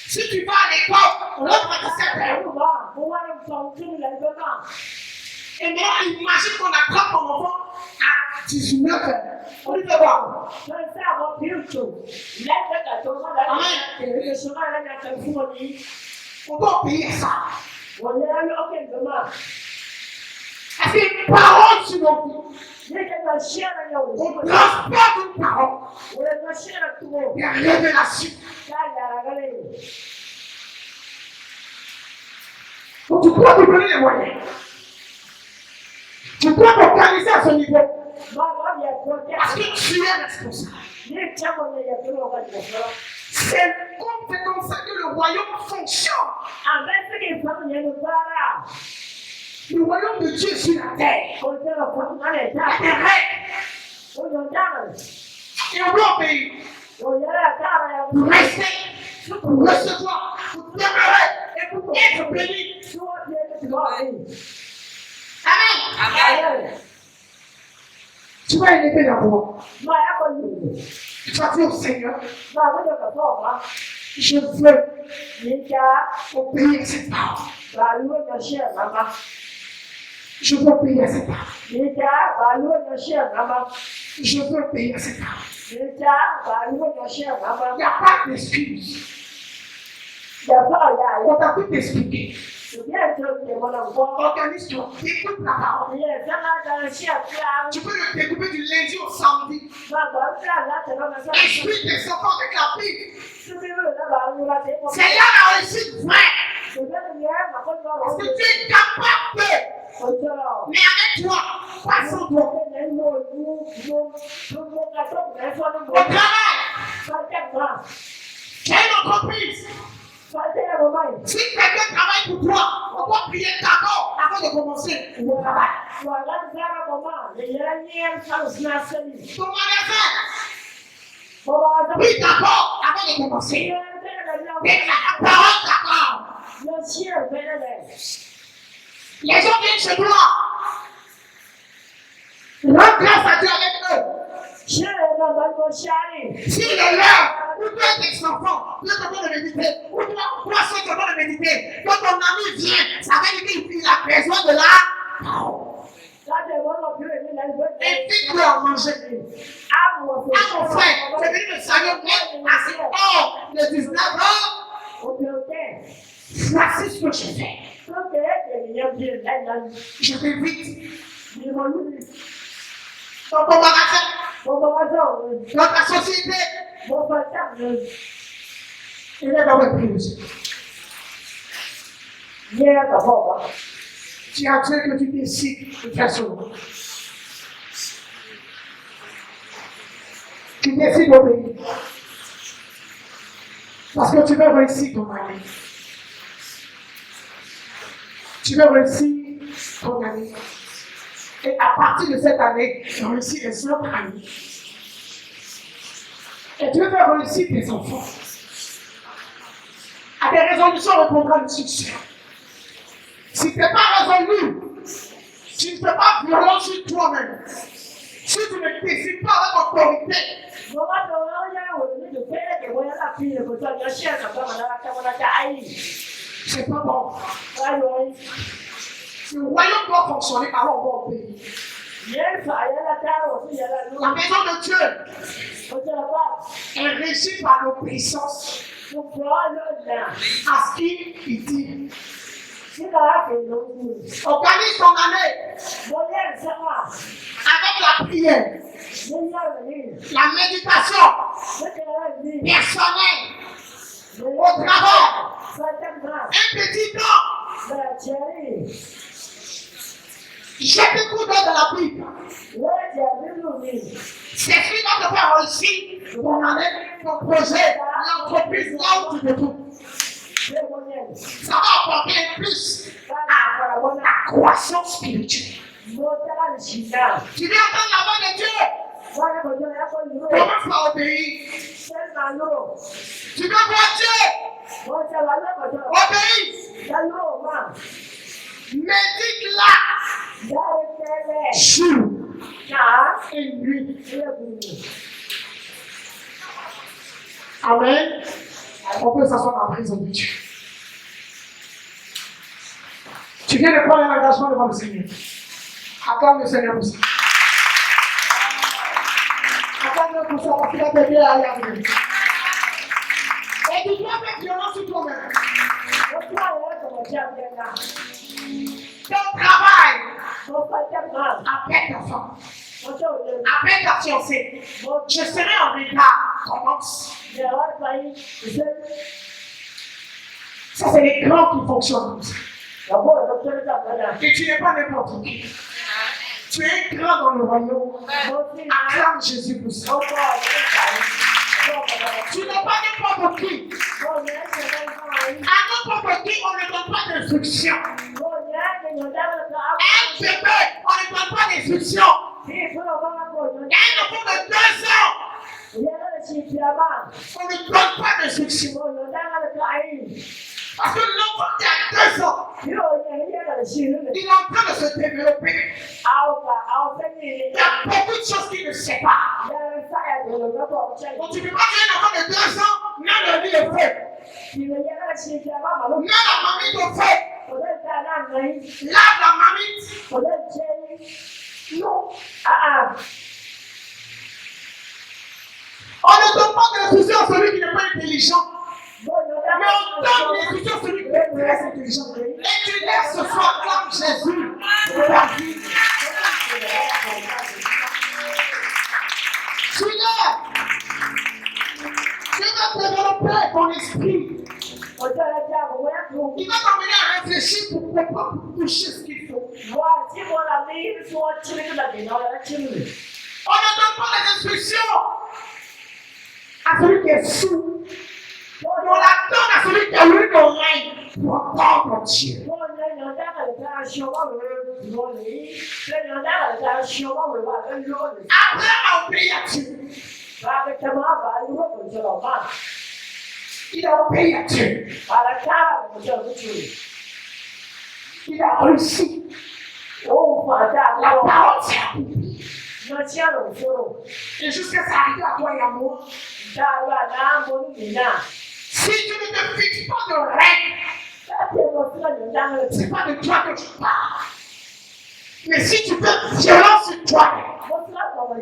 si tu vas à l'école, on va te faire. Et maintenant, imagine qu'on attrape ton enfant à 19 ans. On lui fait voir. On doit payer ça. Est-ce qu'il y a une parole sur nos vies? On transporte une parole. Il y a révélation. Donc tu dois te donner les moyens. Tu dois t'organiser à ce niveau. Parce que tu es responsable. C'est comme ça que le royaume fonctionne. Le royaume de Dieu sur la terre. Il y a des règles. Et on doit obéir. Pour rester, pour recevoir, pour demeurer et pour être béni. Amen. Tu vas élever la voix. Tu vas dire au Seigneur, je veux obéir à cette parole. Je veux obéir à cette parole. Je veux obéir à cette parole. Il n'y a pas d'excuse. On t'a tout expliqué. Organise-toi, écoute la parole. Tu peux le découper du lundi au samedi. Explique les enfants avec la Bible. C'est là la réussite vraie. Parce que tu es capable de. Mais avec toi, pas sans toi. Au travail, tu as une entreprise. Si quelqu'un travaille pour toi, on doit prier d'abord avant de commencer le travail. Ton magasin, prie d'abord avant de commencer. Déclare la parole d'abord. Les gens viennent chez toi. Rends grâce à Dieu avec eux. S'il est là, ou toi tes enfants, tu es en train de méditer, ou toi ceux qui sont en train de méditer, quand ton ami vient, ça veut dire qu'il a besoin de la parole. Invite-le à manger. Ah mon frère, c'est venu le Seigneur même à cette heure de 19 ans. Voici ce que je fais. Je t'invite dans ton magasin, dans ta société. Il est dans le plus. Tu as Dieu que tu décides de faire cela. il décide d'obéir. Parce que tu veux réussir ton année. Tu veux réussir ton année. Et à partir de cette année, tu réussis les autres années. Et tu veux faire réussir tes enfants. À des résolutions répondra le succès. Si tu n'es pas résolu, tu ne fais pas violence sur toi-même. Si tu ne décides pas avec autorité, c'est pas bon. Si le royaume doit fonctionner, alors on va obéir. La maison de Dieu est régie par l'obéissance à ce qu'il dit. Organise ton année avec la prière, la méditation personnelle, au travail, un petit temps. Jette un coup d'œil dans la Bible. C'est ce qui va te faire réussir ton année, ton projet, l'entreprise là où tu te trouves. Ça va apporter un plus à la croissance spirituelle. Tu viens entendre la voix de Dieu. Commence à obéir. Tu veux voir Dieu. Obéis. Médite-la. Jour et nuit. Amen. On peut s'asseoir dans la présence de Dieu. Tu viens de prendre un engagement devant le Seigneur. Acclame le Seigneur pour ça. Acclame-le pour ça parce qu'il va t'aider à aller à venir. Et tu dois faire violence sur toi-même. Ton travail. Appelle ta femme. Appelle ta fiancée. Je serai en retard. Commence. Ça, c'est les grands qui fonctionnent comme ça. Et tu n'es pas n'importe qui. Tu es un grand dans le royaume. Acclame Jésus pour ça. Tu n'es pas n'importe qui. À n'importe qui, on ne donne pas d'instruction. Un bébé, on ne donne pas d'instruction. Un enfant de 2 ans, on ne donne pas d'instruction. Parce que l'enfant qui a 2 ans, il est en train de se développer. Il y a beaucoup de choses qu'il ne sait pas. Donc tu ne peux pas dire un enfant de 2 ans, non, le lit est fait. Non, la mamie est fait. Lave la mamie. Non. On ne donne pas d'instruction à celui qui n'est pas intelligent. Mais on donne l'instruction à celui qui est très intelligent. Et tu laisses ce soir comme Jésus pour ta vie. Tu vas développer ton esprit. Il va t'amener à réfléchir pour comprendre, pour toucher ce qu'il faut. On ne donne pas les instructions à celui qui est sourd. On la donne à celui qui a une oreille pour entendre Dieu. Après à obéir à Dieu. Il a obéi à Dieu. Il a réussi. La parole s'est accomplie. Et jusqu'à ça arrive à toi et à moi. Si tu ne te fixes pas de règles, c'est pas de toi que tu parles. Mais si tu fais violence sur toi-même,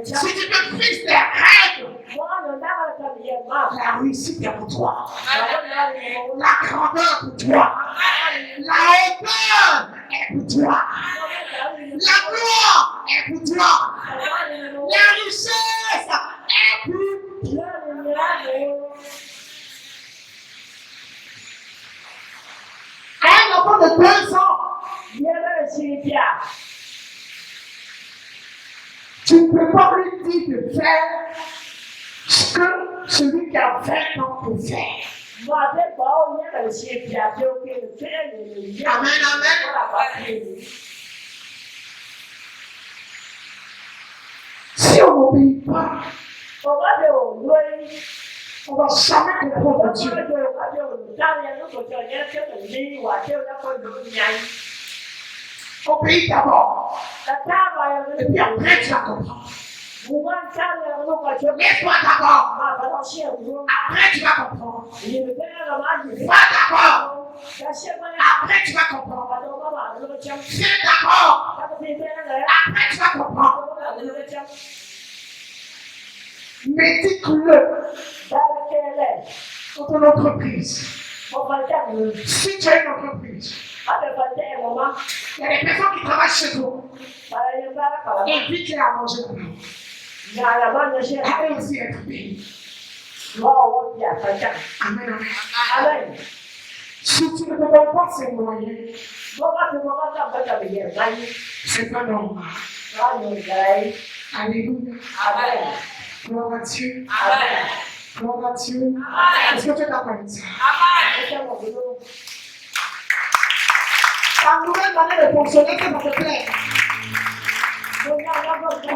si tu te fixes des règles, la réussite est pour toi. La grandeur est pour toi. La hauteur est pour toi. La gloire est pour toi. La richesse est pour toi. Un enfant de 2 ans, tu ne peux pas lui dire de faire Ce que celui qui a 20 ans peut faire. Amen, amen. Si on n'obéit pas, on va jamais comprendre Dieu. Obéis d'abord. Et puis après, tu vas comprendre. Mets-toi d'abord. Après, tu vas comprendre. Va d'abord. Après, tu vas comprendre. Fais d'abord. Après, tu vas comprendre. Médite-le dans ton entreprise. Si tu as une entreprise, il y a des personnes qui travaillent chez toi. Invite-les à manger là-bas. À eux aussi être bénis. Amen, amen. Si tu ne te donnes pas ces moyens, c'est pas normal. Alléluia. Amen. Gloire à Dieu. Amen. Gloire à Dieu. Amen. Est-ce que tu es d'accord avec ça? Amen. Ta nouvelle manière de fonctionner, est-ce que ça te plaît? On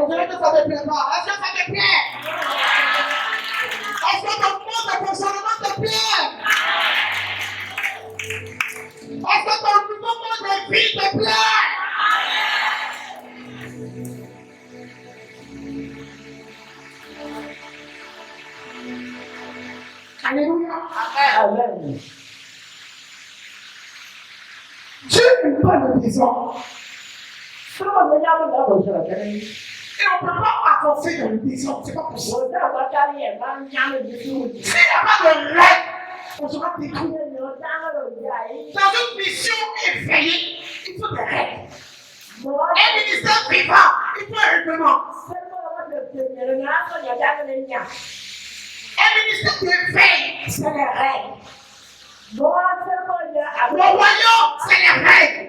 dirait que ça ne te plaît pas. Est-ce que ça te plaît? Est-ce que ton mode de fonctionnement te plaît? Est-ce que ton nouveau mode de vie te plaît? Alléluia. Amen. Dieu n'aime pas le désordre. Et on ne peut pas avancer dans le désordre. C'est pas possible. S'il n'y a pas de règle, on sera détruit. Dans une mission éveillée, il faut des règles. Un ministère vivant, il faut un règlement. Un ministère d'éveil, c'est les règles. Le royaume, c'est les règles.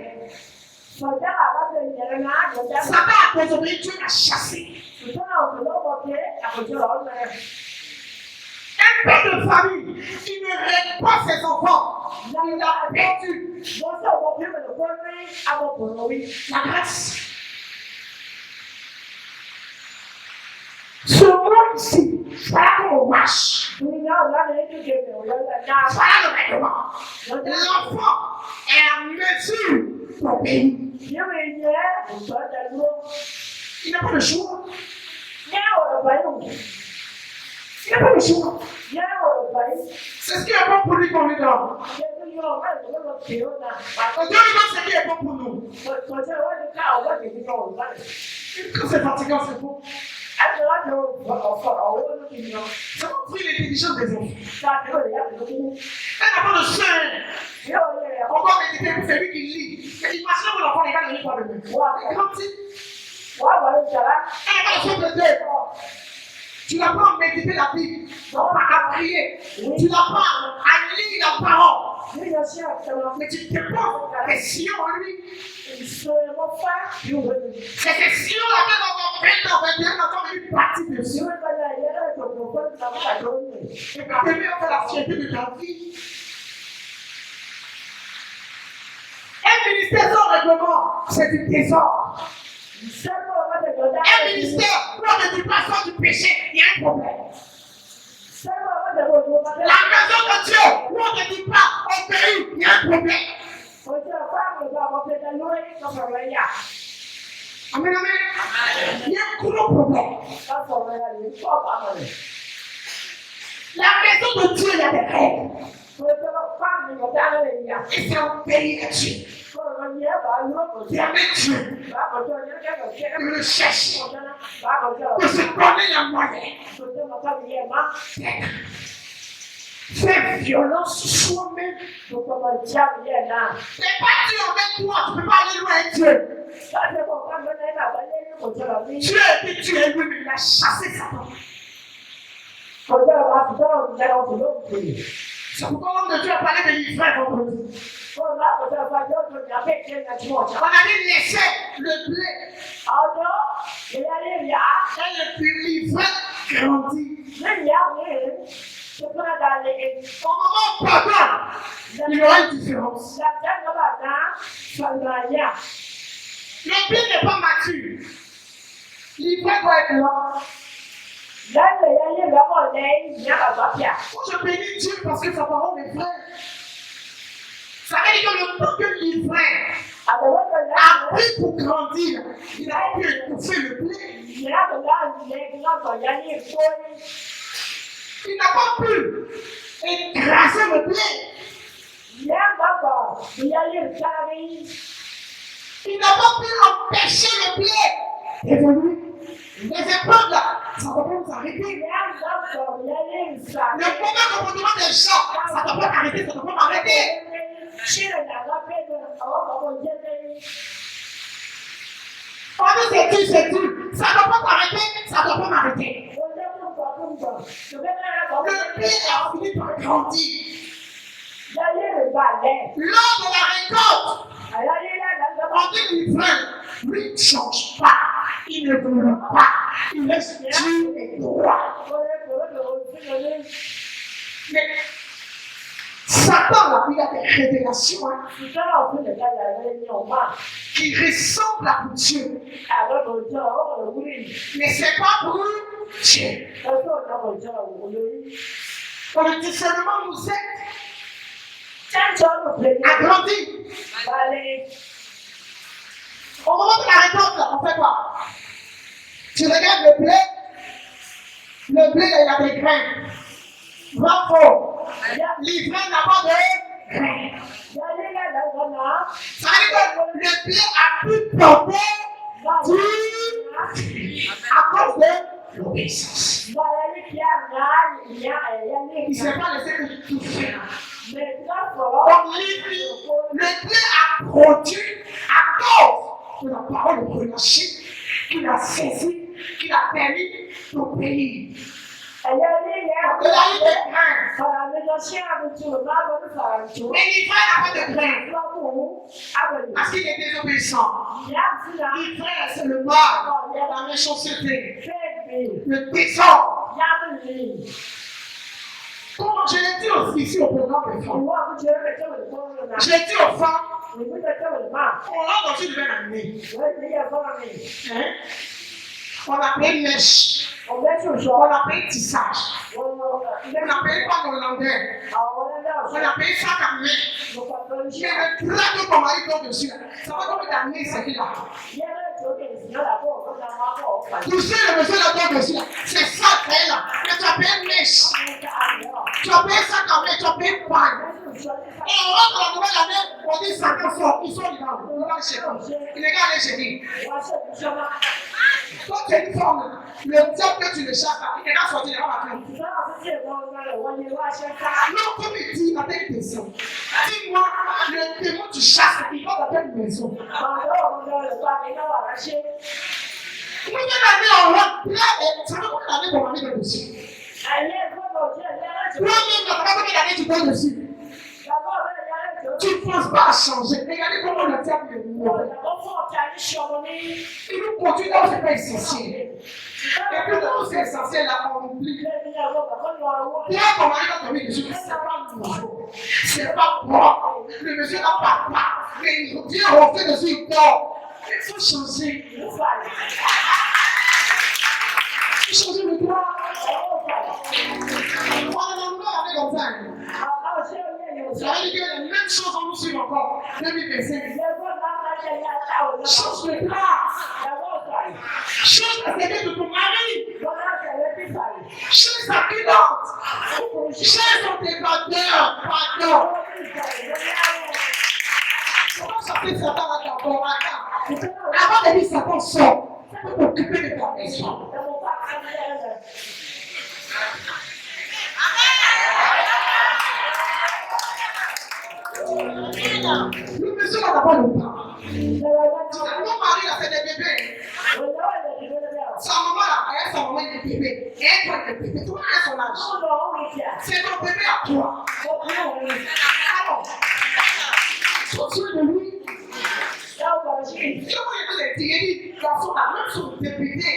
Satan a désobéi, Dieu l'a chassé. Un père de famille, il ne règle pas ses enfants. Il a perdu la grâce. Ce monde ici, voilà comment on marche. Voilà le règlement. L'enfant est à mesure d'obéir. Il n'a pas le choix. Il n'a pas le choix. C'est ce qui est bon pour lui qu'on lui donne. Dieu lui donne ce qui est bon pour nous. Quand c'est fatigant, c'est bon. Ça va ouvrir l'intelligence des enfants. Un enfant de soeur, on va méditer pour celui qui lit. Mais imaginez que l'enfant n'est pas devenu par le même. Grandit. Un enfant de Dieu. Tu l'apprends à méditer la Bible, à prier. Tu l'apprends à lire la parole. Mais tu te poses des sillons en lui. C'est ces sillons-là que dans 20 ans, 21 ans, quand il est parti dessus. Et puis après, on fait la fierté de ta vie. Un ministère sans règlement, c'est du désordre. Un ministère, où on ne dit pas sans du péché, il y a un problème. La maison de Dieu, où on ne dit pas obéir, il y a un problème. Amen, amen. Il y a un gros problème. La maison de Dieu, il y a des règles. Et c'est obéir à Dieu. Aimer Dieu. De le chercher. De se donner les moyens. Faire violence sur soi-même. C'est pas Dieu avec toi, tu ne peux pas aller loin avec Dieu. Dieu était tué lui, mais il a chassé Satan. C'est pourquoi l'homme de Dieu a parlé de l'ivraie vendredi. On a dit laisser le blé. Et le livret grandit. Là, il y a rien. Je prends dans les. Au moment où papa, il y aura une différence. La dame de la dame, ça ne va rien. Le blé n'est pas mature. L'ivraie doit être là. Là, il y a les gars, il y a la papia. Moi, je bénis Dieu parce que sa parole est vraie. Ça veut dire que le temps que l'ivraie a pris pour grandir, il a pu étouffer le blé. Il n'a pas pu écraser le blé. Il n'a pas pu empêcher le blé d'évoluer. Les épreuves là, ça ne va pas nous arrêter. Le mauvais comportement des gens, ça ne va pas arrêter, ça ne va pas m'arrêter. Pendant c'est tu, ça ne va pas m'arrêter, ça ne va pas m'arrêter. Le blé a fini par grandir. Lors de la récolte, on dit l'ivraie, lui ne change pas, il ne veut pas, il laisse Dieu et droit. Mais Satan, là, il a des révélations qui ressemblent à Dieu. Mais ce n'est pas pour Dieu. Quand le discernement nous aide à grandir. Au moment de la récolte, là, on fait quoi? Tu regardes le blé, il a des grains. Bravo! L'ivraie n'a pas de grains. Ça veut dire que le blé a pu porter à cause de l'obéissance. Il ne s'est pas laissé toucher. Donc, le blé a produit à cause de la parole relâchée qu'il a saisie, qu'il a permis d'obéir. Il a eu des grains. Mais l'ivraie n'a pas de grains. Parce qu'il est désobéissant. L'ivraie, c'est le mal, la méchanceté, le désordre. Comme je l'ai dit aussi ici au programme des femmes. Je l'ai dit aux femmes, on rentre dans une nouvelle année. Hein? On appelle mèche. On appelle tissage. On appelle pas hollandais. On appelle ça ta main. Mais le plat que ton mari donne dessus, ça va combien d'années c'est qu'il a? Tu sais le monsieur là donne dessus, c'est ça qu'elle là. Mais tu appelles mèche. Tu appelles ça ta main, tu appelles pain. Et on rentre dans la nouvelle année, on dit ça sort. Ils sont dedans. On va chez eux. Les gars, allez chez lui. Toi, tu es une femme. Le diable que tu le chasses, il est là sorti, il est là maintenant. Non, comme il dit, dans telle maison. Dis-moi, le démon tu chasses, il va dans telle maison. Combien d'années on rentre? Là, ça fait combien d'années qu'on va aller dessus? Toi-même, ça fait combien d'années tu vas dessus? Tu ne penses pas à changer. Regardez comment le diable est mort. Il nous conduit dans ce pas essentiel. Et puis dans c'est essentiel, là, on oublie. Là, ton mari va tomber dessus, c'est pas nouveau. C'est pas bon. Le monsieur n'a pas pas. Mais il vient, on fait dessus, il dort. Il faut changer. Il faut changer le droit. On a avec comme ça. Ça veut dire que les mêmes choses en nous suivent encore. 2025. Change de place. Change la tête de ton mari. Change sa pilote. Change ton débardeur. Pardon. Comment ça fait Satan à ta bon avant de dire Satan sort, pour t'occuper de ta maison. Le monsieur n'a pas le temps. Mon mari a fait des bébés. Sa maman, elle a son maman des bébés. Et elle doit des bébés. Tout le monde a son âge. C'est ton bébé à toi. Alors, sois-tu de lui. Comment il peut les dire? Garçon, la même chose, député.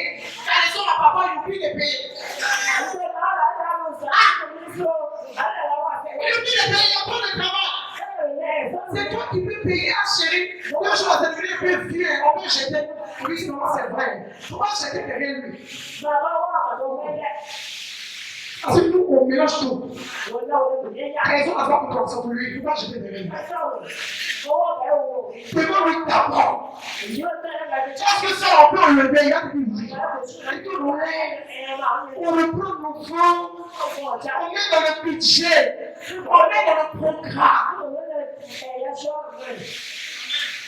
Quand ils sont à papa, ils oublie de payer. Il oublie de payer, il y a trop de travail. C'est toi qui peux payer, chérie. Quand je vais devenir un peu vieux, on peut jeter. Oui, non, c'est vrai. Pourquoi jeter derrière lui? Parce que nous, on mélange tout. Raison d'avoir une confiance pour lui. Pourquoi jeter derrière lui? Demande-lui d'abord. Est-ce que ça, on peut enlever? Il y a des on reprend nos fonds, on met dans le budget, on met dans le programme.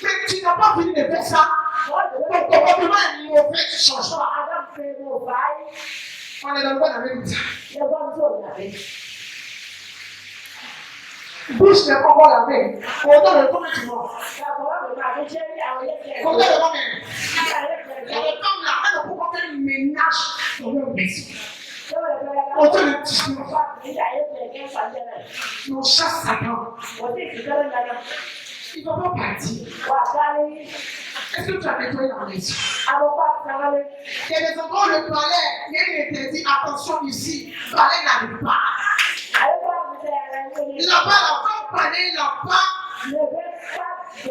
Mais tu n'as pas fini de faire ça. Ton comportement est mauvais, tu changes pas. On est dans le bon avec ça. Bouche n'est pas encore lavée. On donne le temps du monde. On donne le temps même. Il y a le temps là, elle ne peut pas faire un ménage dans leur maison. On donne le discours. On chasse Satan. Il ne va pas partir. Est-ce que tu as nettoyé la maison? Il y a des endroits où le balai, il y a une interdit, attention ici, le balai n'arrive pas. Là-bas, là-bas, balayé là-bas.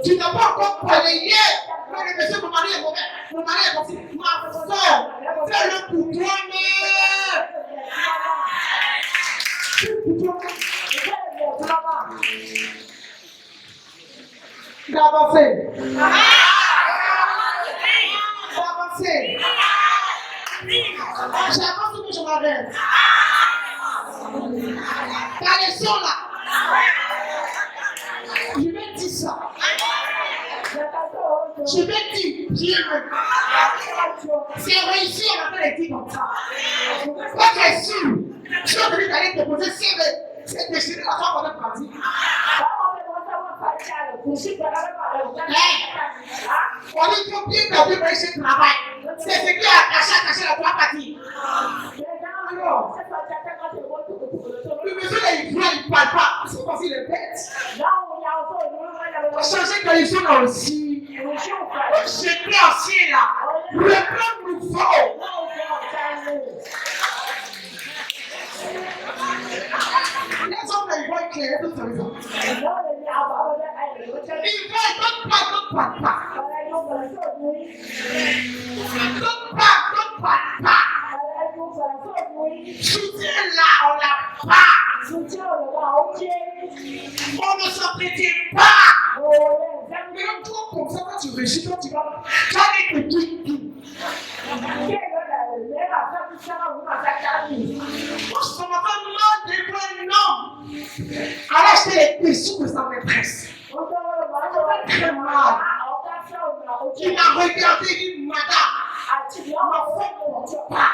Tu n'as pas encore balayé. Mais le monsieur, mon mari est mauvais. Mon mari est comme si, ma soeur, fais-le pour toi-même. Fais-le pour toi-même. D'avancer. D'avancer. J'avance ou je m'arrête? Ta leçon là. Je vais dire ça. Je vais dire Dieu. C'est réussi, on appelle les dire comme ça. Quand tu es sûr, tu vas venir d'aller te poser c'est déchiré la femme pendant partie. On dit qu'il faut bien garder pour ce travail. C'est ce qui a caché la trois parties. Le monsieur là, il voit, il ne parle pas. C'est parce qu'il est bête. Il faut changer de leçon là aussi. Jeter ancien là. Reprendre nouveau. Les hommes là, ils vont éclairer toute sa maison. Ils vont, d'autres pas. Soutien là, on l'a pas. On ne s'entretient pas. Même toi, comme ça, quand tu réussis, quand tu vas aller te tout. Ce matin, non. Elle a acheté les dessous de sa maîtresse. Très mal. Il m'a regardé, il dit, madame, ma femme ne pas.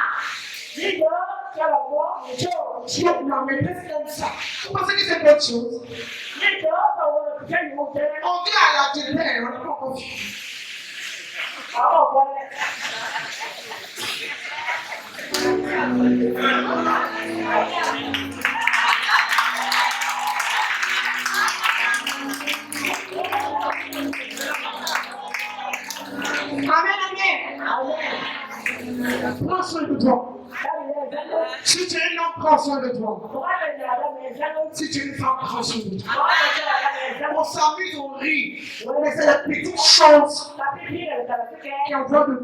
La maîtresse comme ça. Vous pensez que c'est autre chose? On vient à la télé, on n'a pas encore vu. Amen. Prends soin de toi. Si tu es un homme, prends soin de toi. Si tu es une femme, prends soin de toi. On s'amuse, on rit. Mais c'est la petite chose qui envoie de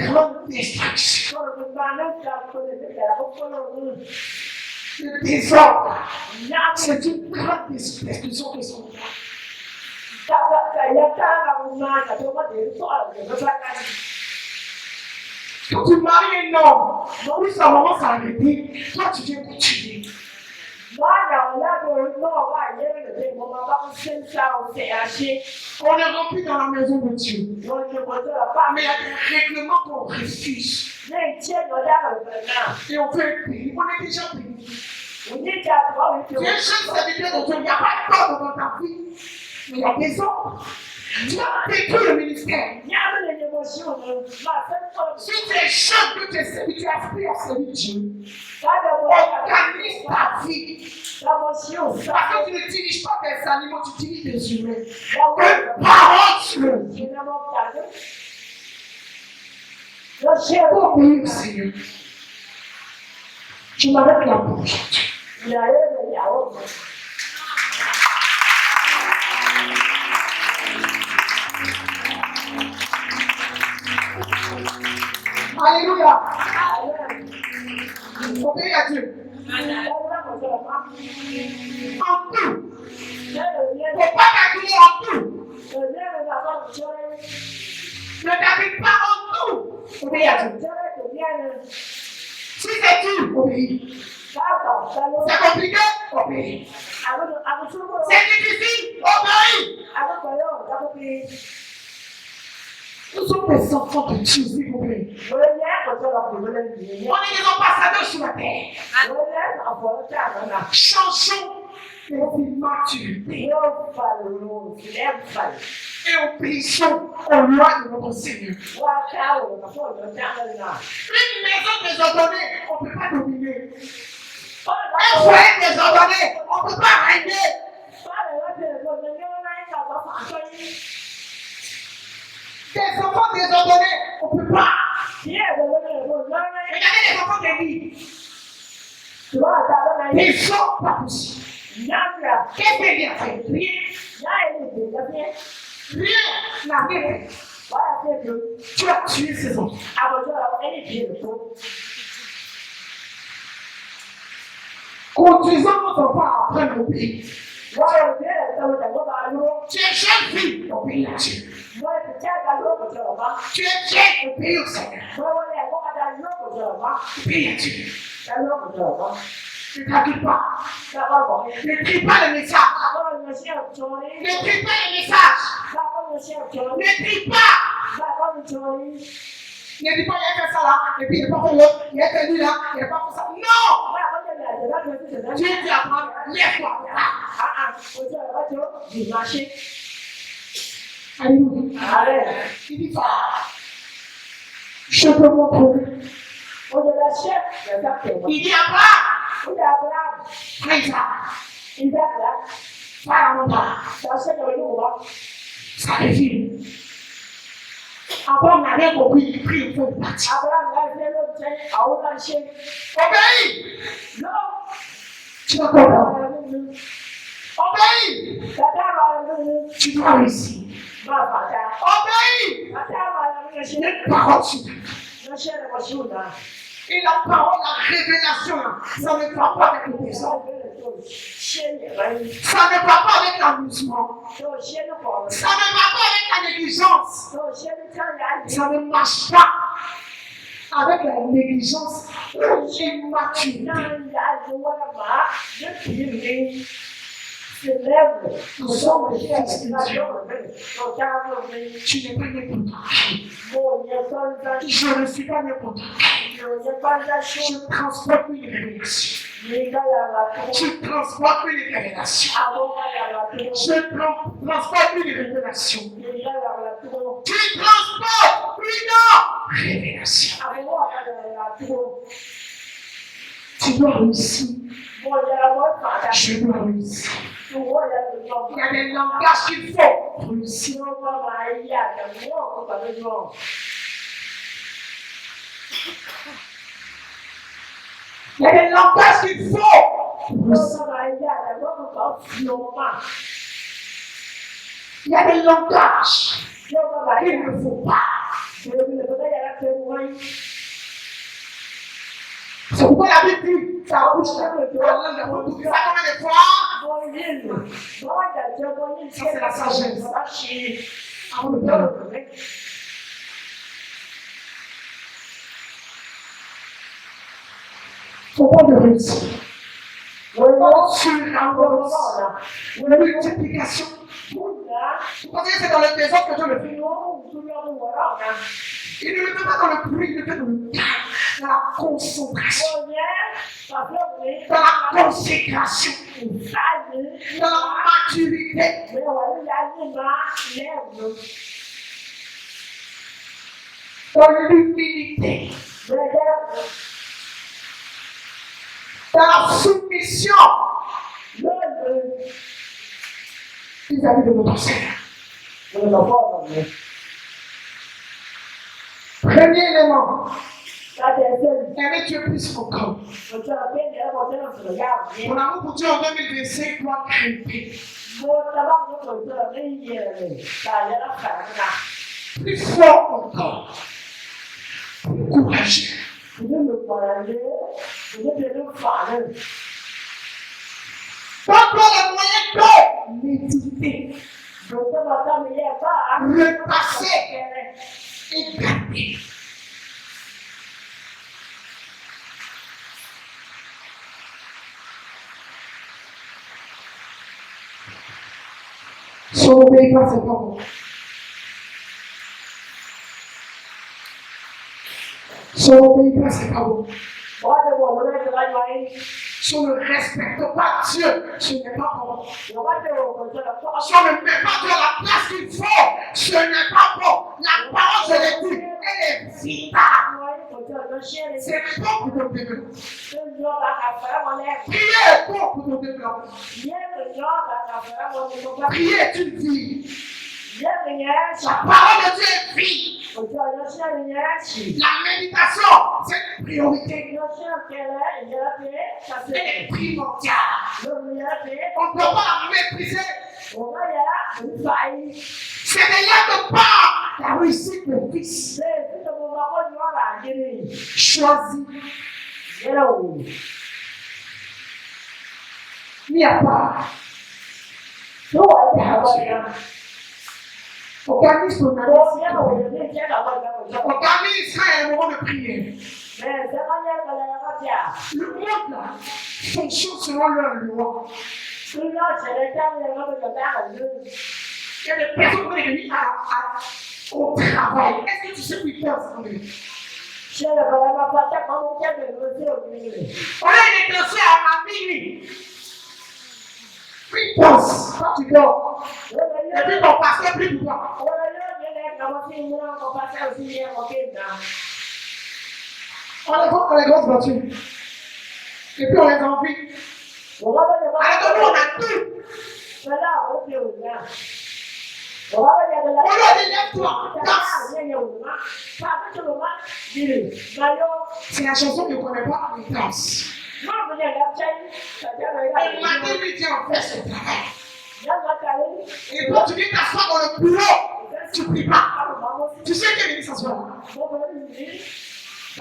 grandes distractions. Le désordre, c'est une grande destruction de son corps. Quand tu maries un homme, oui, sa maman s'est arrêtée, toi tu viens continuer. On est rempli dans la maison de Dieu. Mais il y a des règlements qu'on refuse. Et on fait un pays. On est déjà payé. Tu es jeune serviteur de Dieu, il n'y a pas de temps dans ta vie. Mais il y a des ordres. Tu as détruit le ministère. Si tu es jeune, que tu es servi, tu aspires à servir Dieu. Organise ta vie. Parce que tu ne diriges pas des animaux, tu diriges des humains. Que parole Dieu. Obéis au Seigneur. Je m'arrête là pour aujourd'hui. Alléluia. Obéis à Dieu. En tout. Il ne faut pas calculer en tout. Ne calcule pas en tout. Obéis à Dieu. Si c'est dur, obéis. C'est compliqué, obéis. C'est difficile, obéis. Nous sommes des enfants de Dieu, s'il vous plaît. On est des ambassadeurs sur la terre. Changeons de maturité et obéissons aux lois de notre Seigneur. Une maison désordonnée, on ne peut pas dominer. Un foyer désordonné, on ne peut pas régner. Des enfants désordonnés, on ne peut pas. Regardez les enfants d'église. Ils sont pas possibles. Qu'est-ce qu'il a fait? Rien. Rien n'a rien fait. Tu as tué ces enfants. Conduisons nos enfants après nos pays. Tu es jeune fille, obéis à Dieu. Tu es vieille, obéis au Seigneur. Obéis à Dieu. Ne calcule pas. Ne crie pas le message. Ne crie pas le message. Ne crie pas. Ne dis pas, il y a fait ça là, et puis il n'est pas fait l'autre, il y a fait lui là, il n'est pas fait ça. Non! Dieu dit à Abraham, lève-toi. Alléluia. Il dit ça. Je peux montrer. Il dit à Abraham, Isaac, va à la montagne. Ça réfile. Abraham n'a rien compris, il prie, il faut partir. Obéis! Non! Tu vas comprendre. Obéis! Tu dois réussir. Obéis! Les paroles sur ta vie. Et la parole, la révélation, ça ne va pas avec le présent. Ça ne va pas avec l'amusement. Ça ne va pas avec la négligence. Ça ne marche pas avec la négligence ou l'immaturité. Nous sommes des fils de Dieu. Tu n'es pas n'importe qui. Je ne suis pas n'importe qui. Je transporte une révélation. Je transporte une révélation. Je transporte une révélation. Tu transportes une révélation. Tu dois réussir. Je dois réussir. Il y a des langages qu'il faut pour réussir. Il y a des langages qu'il faut pour réussir. Il y a des langages qu'il ne faut pas. C'est pourquoi la Bible dit, ça bouge la langue de retour. Ça combien de fois? Ça c'est la sagesse. Avant de parler. Faut pas de réussir. Sur l'abondance, la multiplication. Vous pensez que c'est dans le désordre que Dieu le fait? Il ne le fait pas dans le bruit, il le fait dans le calme, dans la concentration, dans la consécration, dans la maturité. Dans l'humilité, dans la soumission vis-à-vis de notre Seigneur. Premier élément, La deuxième, aimer Dieu plus encore. je te rappelle, elle va dire, je regarde bien. Mon amour pour Dieu en 2025 doit grimper. Plus fort encore. Plus courageux. Pas les moyens de méditer, repasser et garder. Si on n'obéit pas, c'est pas bon. Si on n'obéit pas, c'est pas bon. Si on ne respecte pas Dieu, ce n'est pas bon. Si on ne met pas Dieu à la place qu'il faut, ce n'est pas bon. La parole, je l'ai dit, elle est vitale. C'est bon pour ton développement. Prier est bon pour ton développement. Prier est une vie. La parole de Dieu est vie. La méditation, c'est une priorité. Elle est primordiale. On ne peut pas la mépriser. C'est d'ailleurs de part la réussite de Fils. Choisi. Mis à part. Organise ton année. Organise ça et le moment de prière. Le monde là fonctionne selon leur loi. Il y a des personnes qui sont venues au travail. Est-ce que tu sais où ils pensent? On est déclenché à minuit. Ils pensent quand tu dors. Et puis ton pasteur prie pour toi. On les grosses voitures. Et puis on les envie. Alors nous on a tout. On leur dit lève-toi, danse. C'est la chanson que je ne connais pas, mais danse. Et Matin lui dit on fait son travail. Et quand tu viens t'asseoir dans le bureau, tu ne pries pas. Tu sais qu'il est s'asseoir là.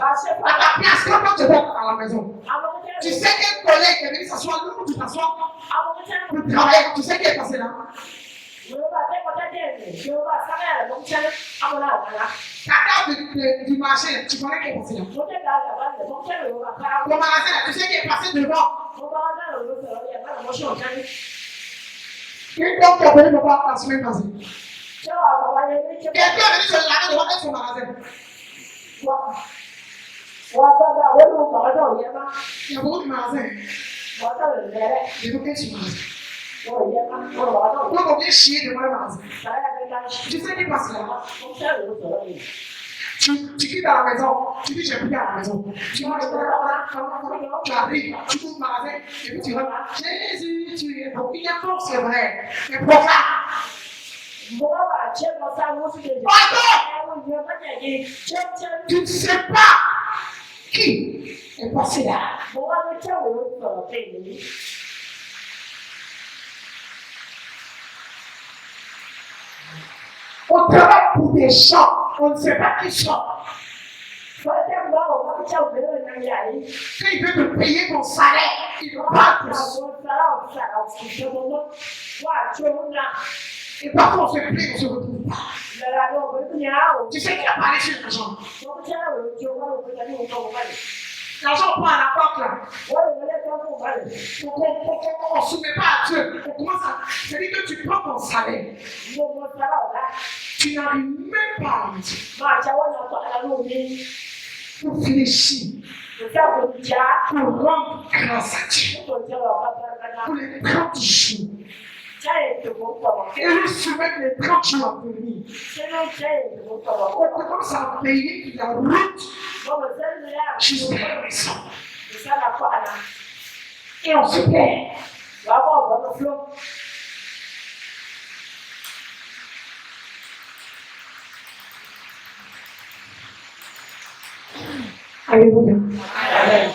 À ta place, quand tu rentres à la maison, tu sais quel collègue est venu s'asseoir là où tu t'assois pour travailler. Tu sais qui est passé là. Ta table du marché, tu connais qui est passé là. Ton magasin, tu sais qui est passé devant. Quelqu'un qui a venu me voir la semaine passée. Quelqu'un est venu se laver devant son magasin. Il y a beaucoup de magasins. Il y a beaucoup de magasins. On vient chier devant le magasin. Tu sais qui passe là? Tu quittes à la maison, tu dis j'ai pris à la maison. Tu arrives, tu ouvres le magasin, et puis tu rentres. Jésus, tu es bon. Il y a fort, c'est vrai. Mais pourquoi? Tu ne sais pas qui est passé là. On travaille pour des gens, on ne sait pas qui sont. Quand il veut te payer ton salaire, il ne pas plus. Et parfois on se plaint, on ne se retrouve pas. Tu sais qui a parlé sur l'argent? L'argent prend à la porte là. On ne soumet pas à Dieu. On commence à. C'est-à-dire que tu prends ton salaire. Tu n'arrives même pas à Dieu. Pour fléchir. Pour rendre grâce à Dieu. Pour les 30 jours. Et lui soumettre les 30 jours à venir. On commence à payer la route jusqu'à la maison. Et on se perd. Alléluia. Amen.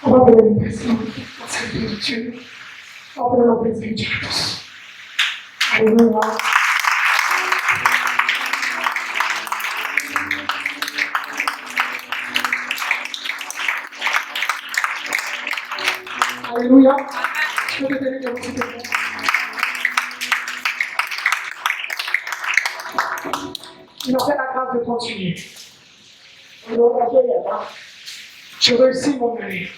On va donner une personne pour servir Dieu. On va donner le plaisir Dieu à tous. Alléluia. Alléluia. Je peux te donner un petit peu. Il a fait la grâce de continuer. Je réussis mon année.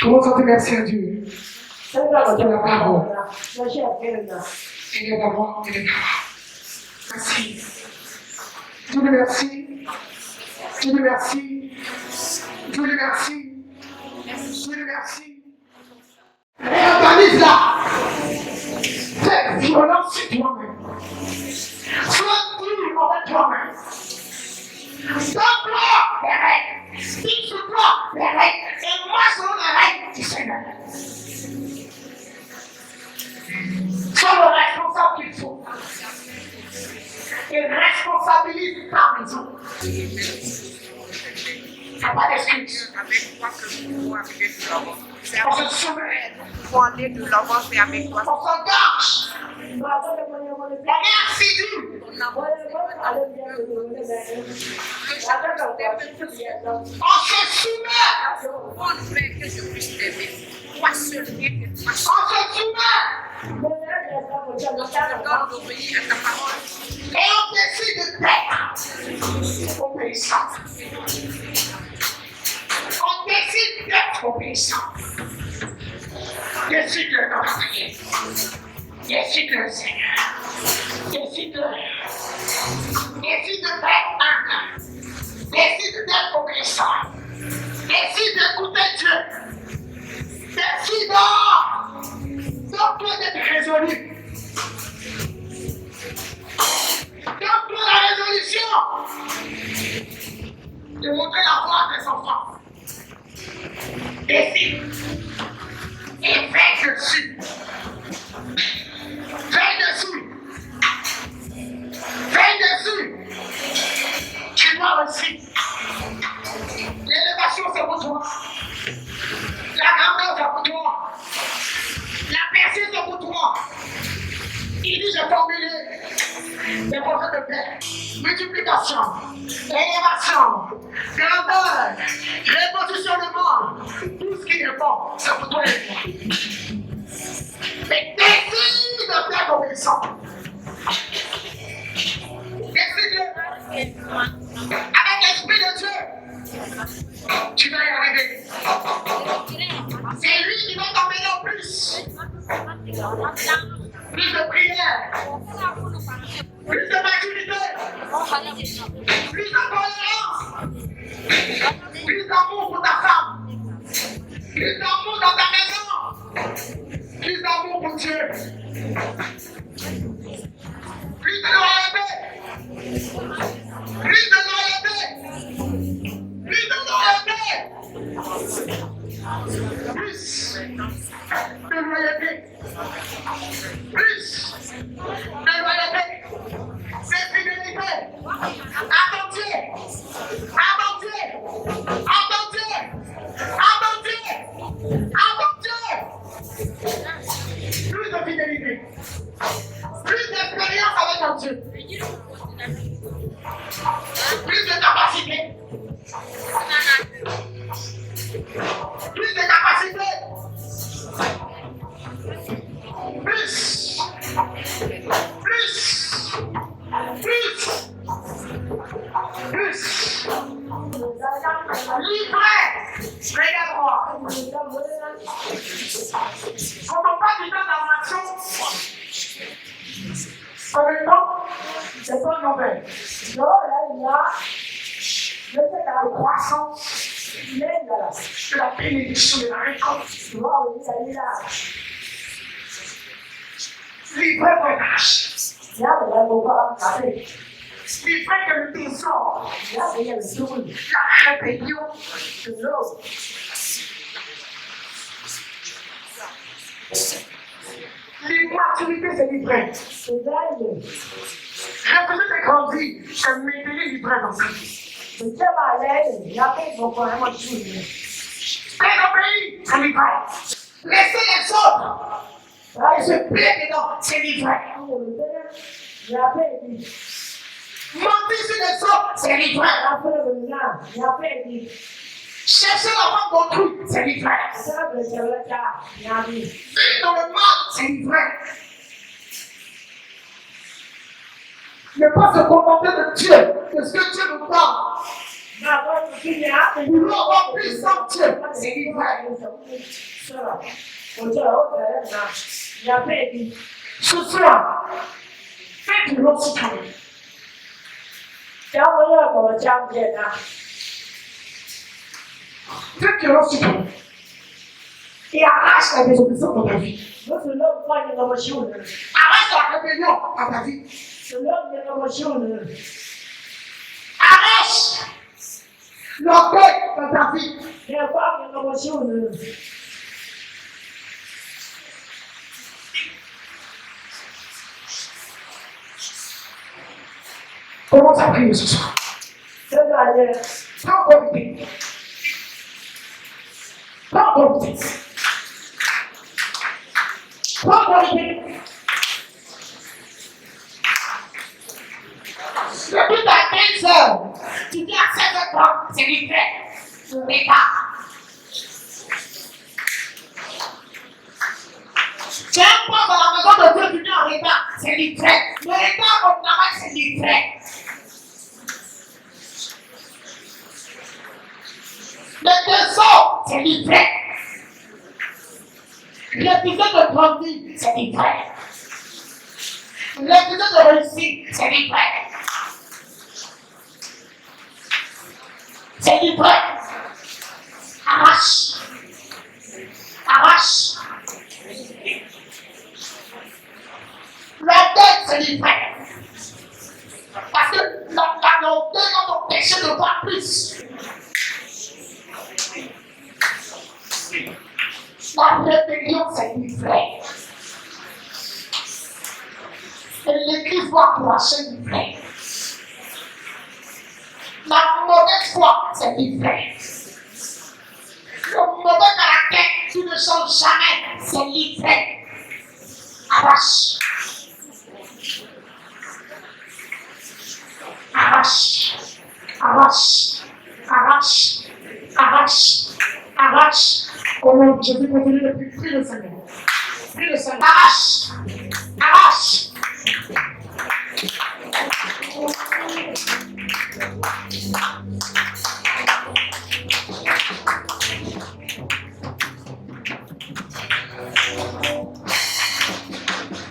Comment ça te merci à Dieu? Il est d'abord, il est d'abord. Merci. Dieu le merci. Dieu le merci. Dieu le merci. Dieu le merci. Réorganise-la. Fais violence sur toi-même. Sois dur avec toi-même. Stop-toi les règles. Fixe-toi les règles. Et moi selon les règles du Seigneur. Sois le responsable qu'il faut. Et responsabilise ta maison. Il n'y a pas d'excuse. On se soumet. On s'engage. On est assidu. On se soumet. On se soumet. Et on décide d'être obéissant. On décide d'être obéissant. Décide-le dans la prière. Décide-le, Seigneur. Décide-le. Décide d'être humble. Décide d'être obéissant. Décide d'écouter Dieu. Décide donc d'être résolu. Donc la résolution de montrer la voix à tes enfants. Décide. Et veille dessus. Veille dessus. Veille dessus. Tu dois aussi. L'élévation, c'est pour toi. La grandeur, c'est pour toi. La percée, c'est pour toi. Il dit, j'ai formulé des projets de paix, multiplication, élévation, grandeur, repositionnement, tout ce qui est bon, c'est pour toi et moi. Mais décide d'être obéissant. Décide avec l'Esprit de Dieu. Tu vas y arriver. C'est lui qui va t'emmener en plus. Plus de prière, plus de maturité, plus de tolérance, plus d'amour pour ta femme, plus d'amour dans ta maison, plus d'amour pour Dieu, plus de loyauté, plus de loyauté, plus de loyauté, plus de loyauté. Plus de loyauté, de fidélité, à ton Dieu, à ton Dieu, à ton Dieu, à ton Dieu, à ton Dieu. Plus de fidélité, plus d'expérience avec ton Dieu, plus de capacité, plus de capacité. Plus, livré, regarde-moi. Quand on parle du temps d'action, combien de temps? C'est pas nouvelle. Non, là, il y a, je sais qu'à la croissance, la bénédiction de la récolte. Livré pour tâche. Livré que le désordre. La rébellion de l'homme. livré. Réfléchis tes grandes vies, c'est médaillé livré dans sa vie. Tes pays, c'est livré. Laissez les autres. Et se plaît dedans, c'est livré. Mentir sur les autres, c'est livré. Chercher la femme d'autrui, c'est livré. Vivre dans le mal, c'est livré. Ne pas se contenter de Dieu, de ce que Dieu nous donne. Vouloir avoir plus sans Dieu, c'est livré. Ce soir, fais du long citoyen. Fais du long citoyen. Et arrache la désobéissance dans ta vie. Arrache la rébellion dans ta vie. Arrache l'orgueil dans ta vie. Commence à prier ce soir. Prends volonté. Prends volonté. Prends volonté. Depuis ta 15 heures, tu dis à 16h30, c'est livré. L'état. Tu es un point dans la maison de Dieu, tu dis en retard, c'est livré. Le retard au travail, c'est livré. Le désordre, c'est livré. L'épisode de grandir, c'est livré. L'épisode de réussir, c'est livré. C'est livré. Arrache. Arrache. La dette, c'est livré. Parce que la volonté dans ton péché ne va plus. La rébellion, c'est livré. Et l'église doit clasher livré. La mauvaise foi, c'est livré. Le mauvais caractère, tu ne changes jamais, c'est livré. Arrache. Arrache. Arrache. Arrache. Arrache. Arrache. Oh mon Dieu, je vais continuer de prier le Seigneur. Prie le Seigneur. Arrache. Arrache.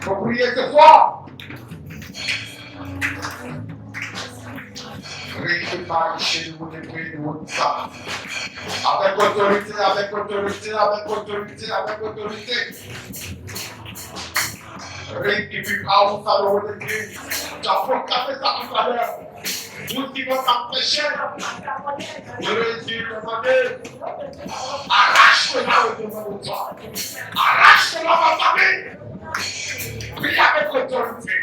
Faut prier ce soir. Avec autorité, avec autorité, avec autorité, avec autorité. Récupère à vous saluer de Dieu. Tu as proclamé ça tout à l'heure. Vous qui vont t'empêcher de réussir le famille. Arrache-le-la au-devant de toi. Arrache-le-la dans ta vie. Prie avec autorité.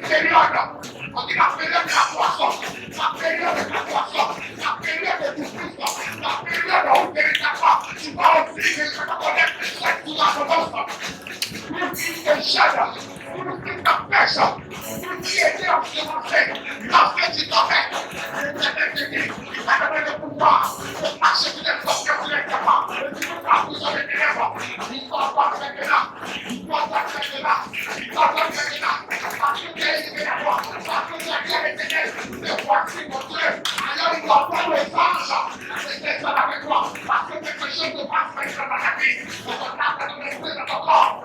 période, on dit la période de la poisson, la période de la poisson, la période de tout la période où véritablement tu vas obtenir ce qu'on connaît, c'est tout la commence. Pour qui te jette, pour qui t'empêche, pour qui était observé, lorsque tu t'emmènes, l'Éternel te dit, il t'a donné le pouvoir de marcher sur les forces directement, et tu ne peux pas vous sauver des lèvres. Il doit pas faire là, il doit pas faire là, il doit pas faire là, parce que tu es élevé la voix, parce que tu as bien l'éternel, le voici mon Dieu, alors il doit prendre les anges, et ça avec toi, parce que quelque chose ne va se mettre dans la vie, dans ton âme, dans ton esprit, dans ton corps.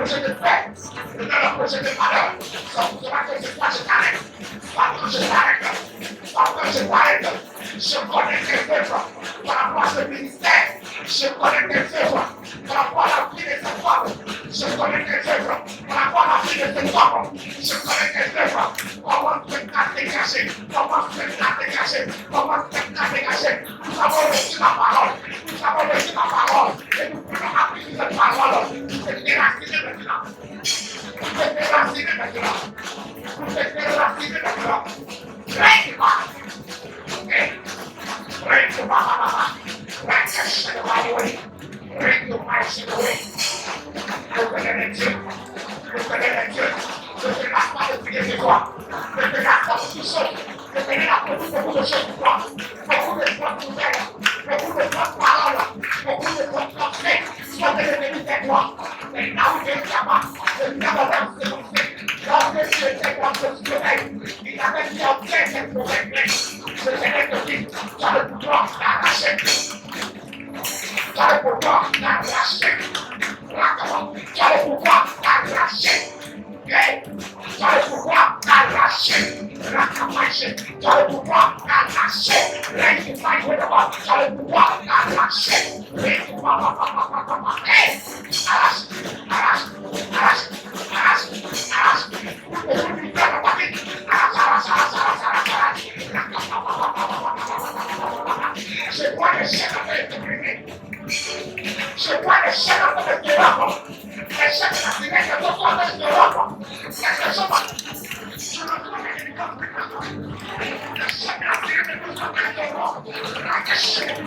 projet de paix, de leur projet de malheur. Donc, je m'appelle, je t'arrête. Pardon, je t'arrête. Pardon, je t'arrête. Je connais tes œuvres par rapport à ce ministère. Je connais tes œuvres par rapport à la vie de cette femme. Je connais tes œuvres par rapport à la vie de cette femme. Je connais tes œuvres. Comment tu t'as dégagé? Comment tu t'as dégagé? Comment tu t'as dégagé? Nous avons reçu la parole. Nous avons reçu la parole. Et nous pouvons appliquer cette parole. C'est déraciné maintenant. C'est déraciné maintenant. C'est déraciné maintenant. Break-moi. Break the Baba. Break the shit away. Break the my shit away. Look at Dieu. Look at Dieu. Je ne fais pas de prier de toi. Je ne fais pas de tout seul. Je fais beaucoup de choses pour toi. Beaucoup de choses pour elle. Beaucoup de choses pour paroles. Beaucoup de choses pour fait. Sois devenu de toi. Et là où tu es là-bas, je ne vais pas te montrer. Lorsque tu étais dans ce sommeil, il avait mis en tête cette mauvaise place. Je t'ai dit, tu as le pouvoir d'arracher. Tu as le pouvoir d'arracher. Tu as le pouvoir d'arracher. Tu as le pouvoir d'arracher. Tu as le pouvoir d'arracher. Tu as le pouvoir d'arracher. Je vois les chaînes de te je vois les chaînes de te l'homme. Les chaînes de te l'homme. Je le vois les chaînes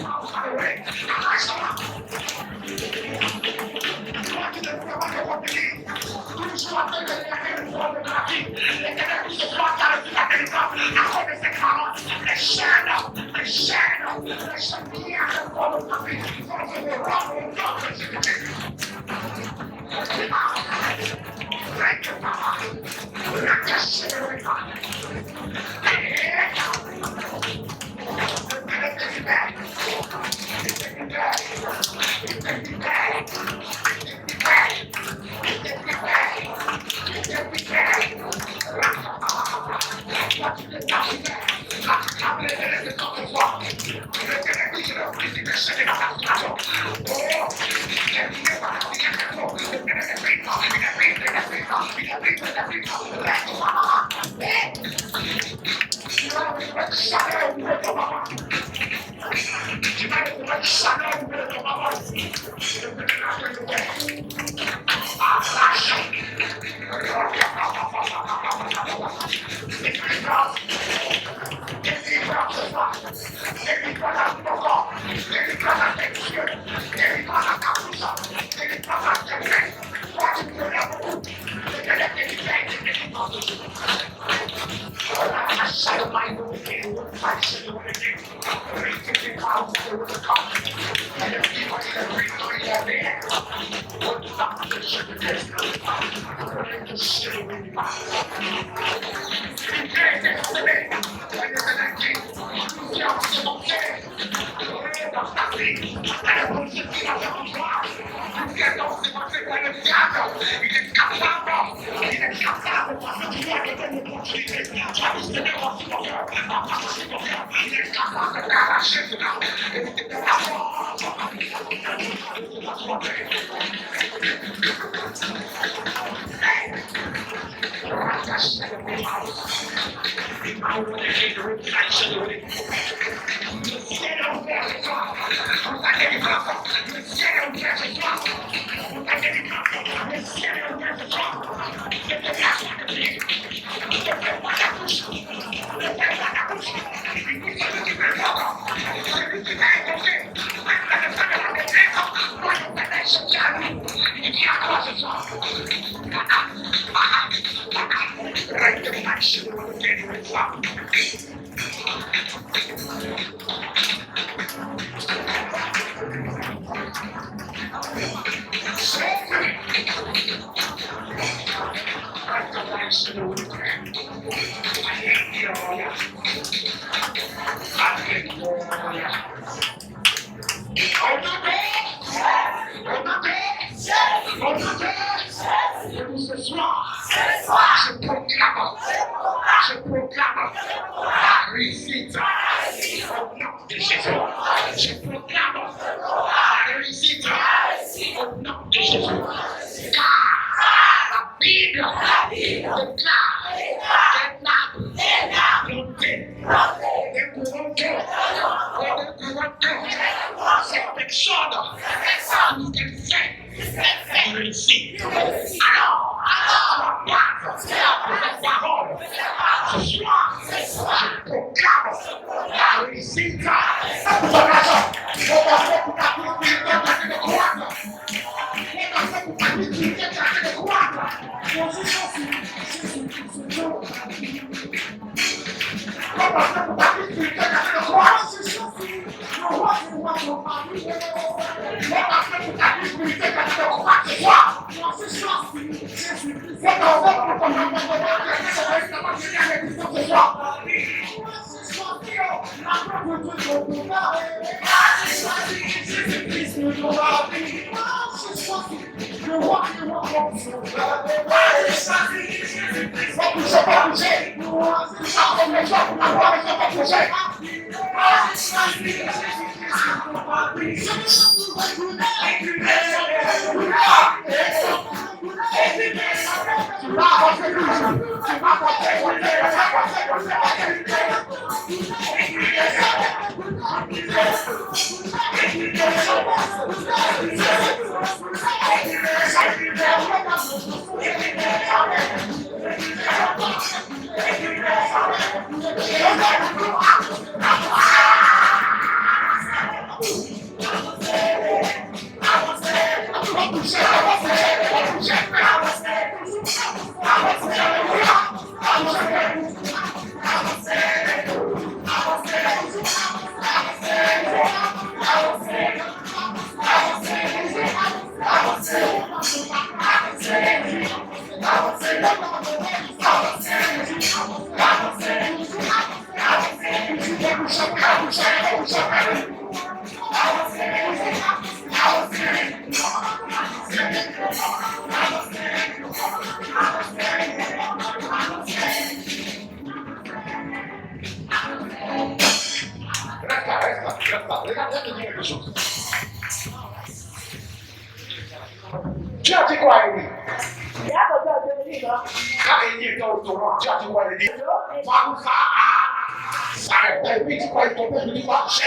soir, je proclame la réussite au nom de Jésus. Je proclame la réussite au nom de Jésus. Car la Bible déclare des arbres plantés, des couronnes, cette personne qui fait réussite. Alors, la base de la parole, ce soir, je proclame la réussite. Tu as dit quoi, Élie? Quand Élie était au tournoi, tu as dit quoi, Élie? Ça répète, puis tu crois qu'il tombait, je dis quoi? J'ai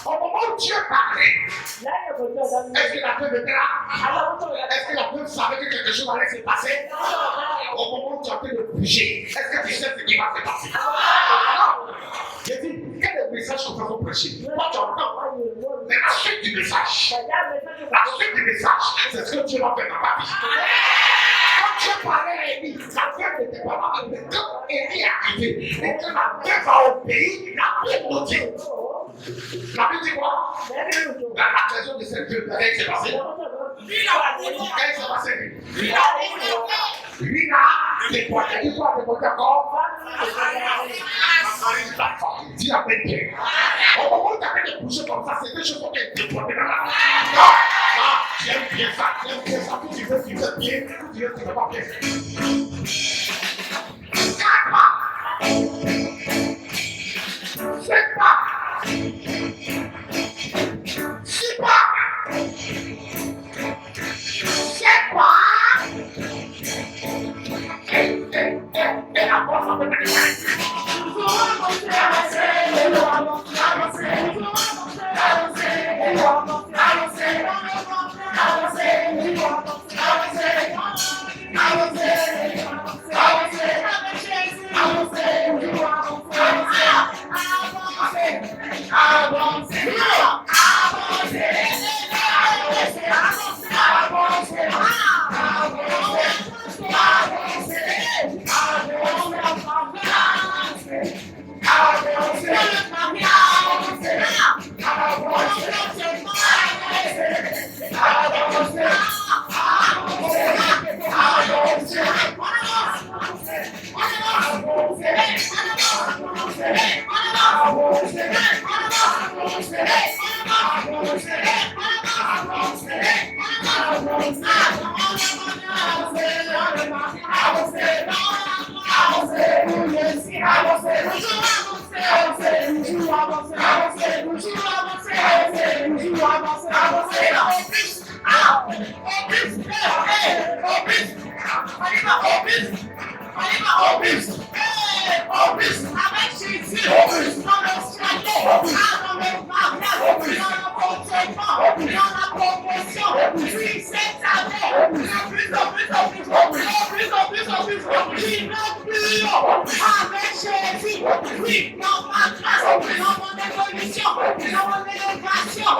au moment où Dieu parlait, est-ce que la peuple était là? Est-ce que la peuple savait que quelque chose allait se passer? Au moment où tu es en train de bouger, est-ce que tu sais ce qui va se passer? J'ai dit, quel est le message qu'on va prêcher? Moi, tu entends. Mais la suite du message, c'est ce que Dieu va faire dans ta vie. Quand Dieu parlait à Élie, la terre n'était pas là. Mais quand Élie est arrivé, et que la terre va au pays, la terre nous dit. La Bible dit quoi? La maison de cette Dieu, qu'est-ce qui s'est passé? Qu'est-ce qui s'est passé? Lui là, c'est quoi? Il dit quoi? C'est quoi d'accord? Il dit la paix bien. Au moment où tu as fait des bouchées comme ça, c'est des choses qui sont déportées dans la vie. J'aime bien ça, tout tu veux bien, tout tu veux, tu veux pas bien. C'est pas. Et la force en fait que ma grâce, dans mon évolution, dans mon élévation.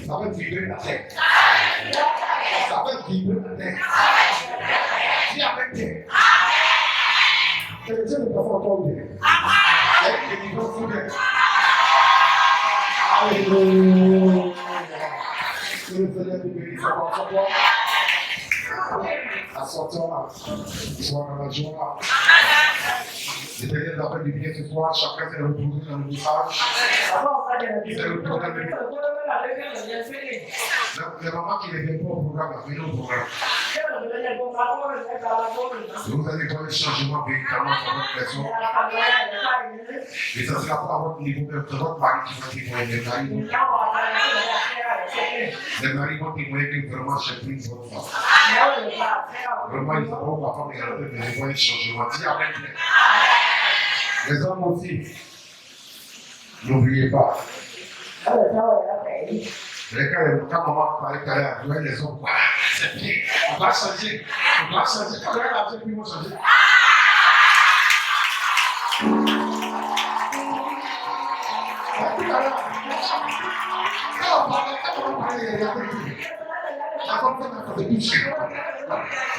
Ça va vibrer la terre. Ça va vibrer la terre. Dis avec terre. Quelqu'un ne peut pas entendre. Avec les niveaux fouillés. Alléluia. Que le Seigneur te bénisse encore sur toi. Assois-toi. Sois dans la joie. Le Seigneur nous appelle du bien ce soir. Chacun s'est reposé dans le message. C'est le programme de les mamans qui ne viennent pas au programme, venez au programme. Vous allez voir le changement médicalement dans votre personne. Et ça sera pas à votre niveau, mais votre mari qui va témoigner. Les maris vont témoigner que vraiment j'ai pris votre femme. Vraiment, ils vont voir la femme et la tête, mais ils voient le changement. Dis avec les hommes aussi. N'oubliez pas. Quand maman parlait tout à l'heure, les hommes, voilà, c'est bien, on va changer. Quand elle a fait, ils vont changer. Tout à l'heure, quand on parlait, la femme fait des bouches.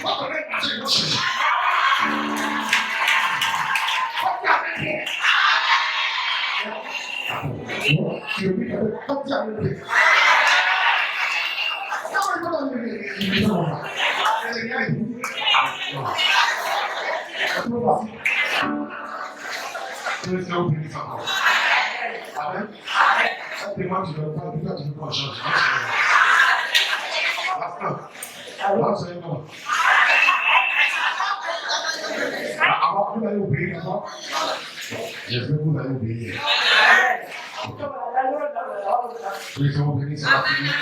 Quand on est passé, ils vont changer. Vous allez obéir, je veux que vous allez obéir. Tous les hommes bénis, ça va finir.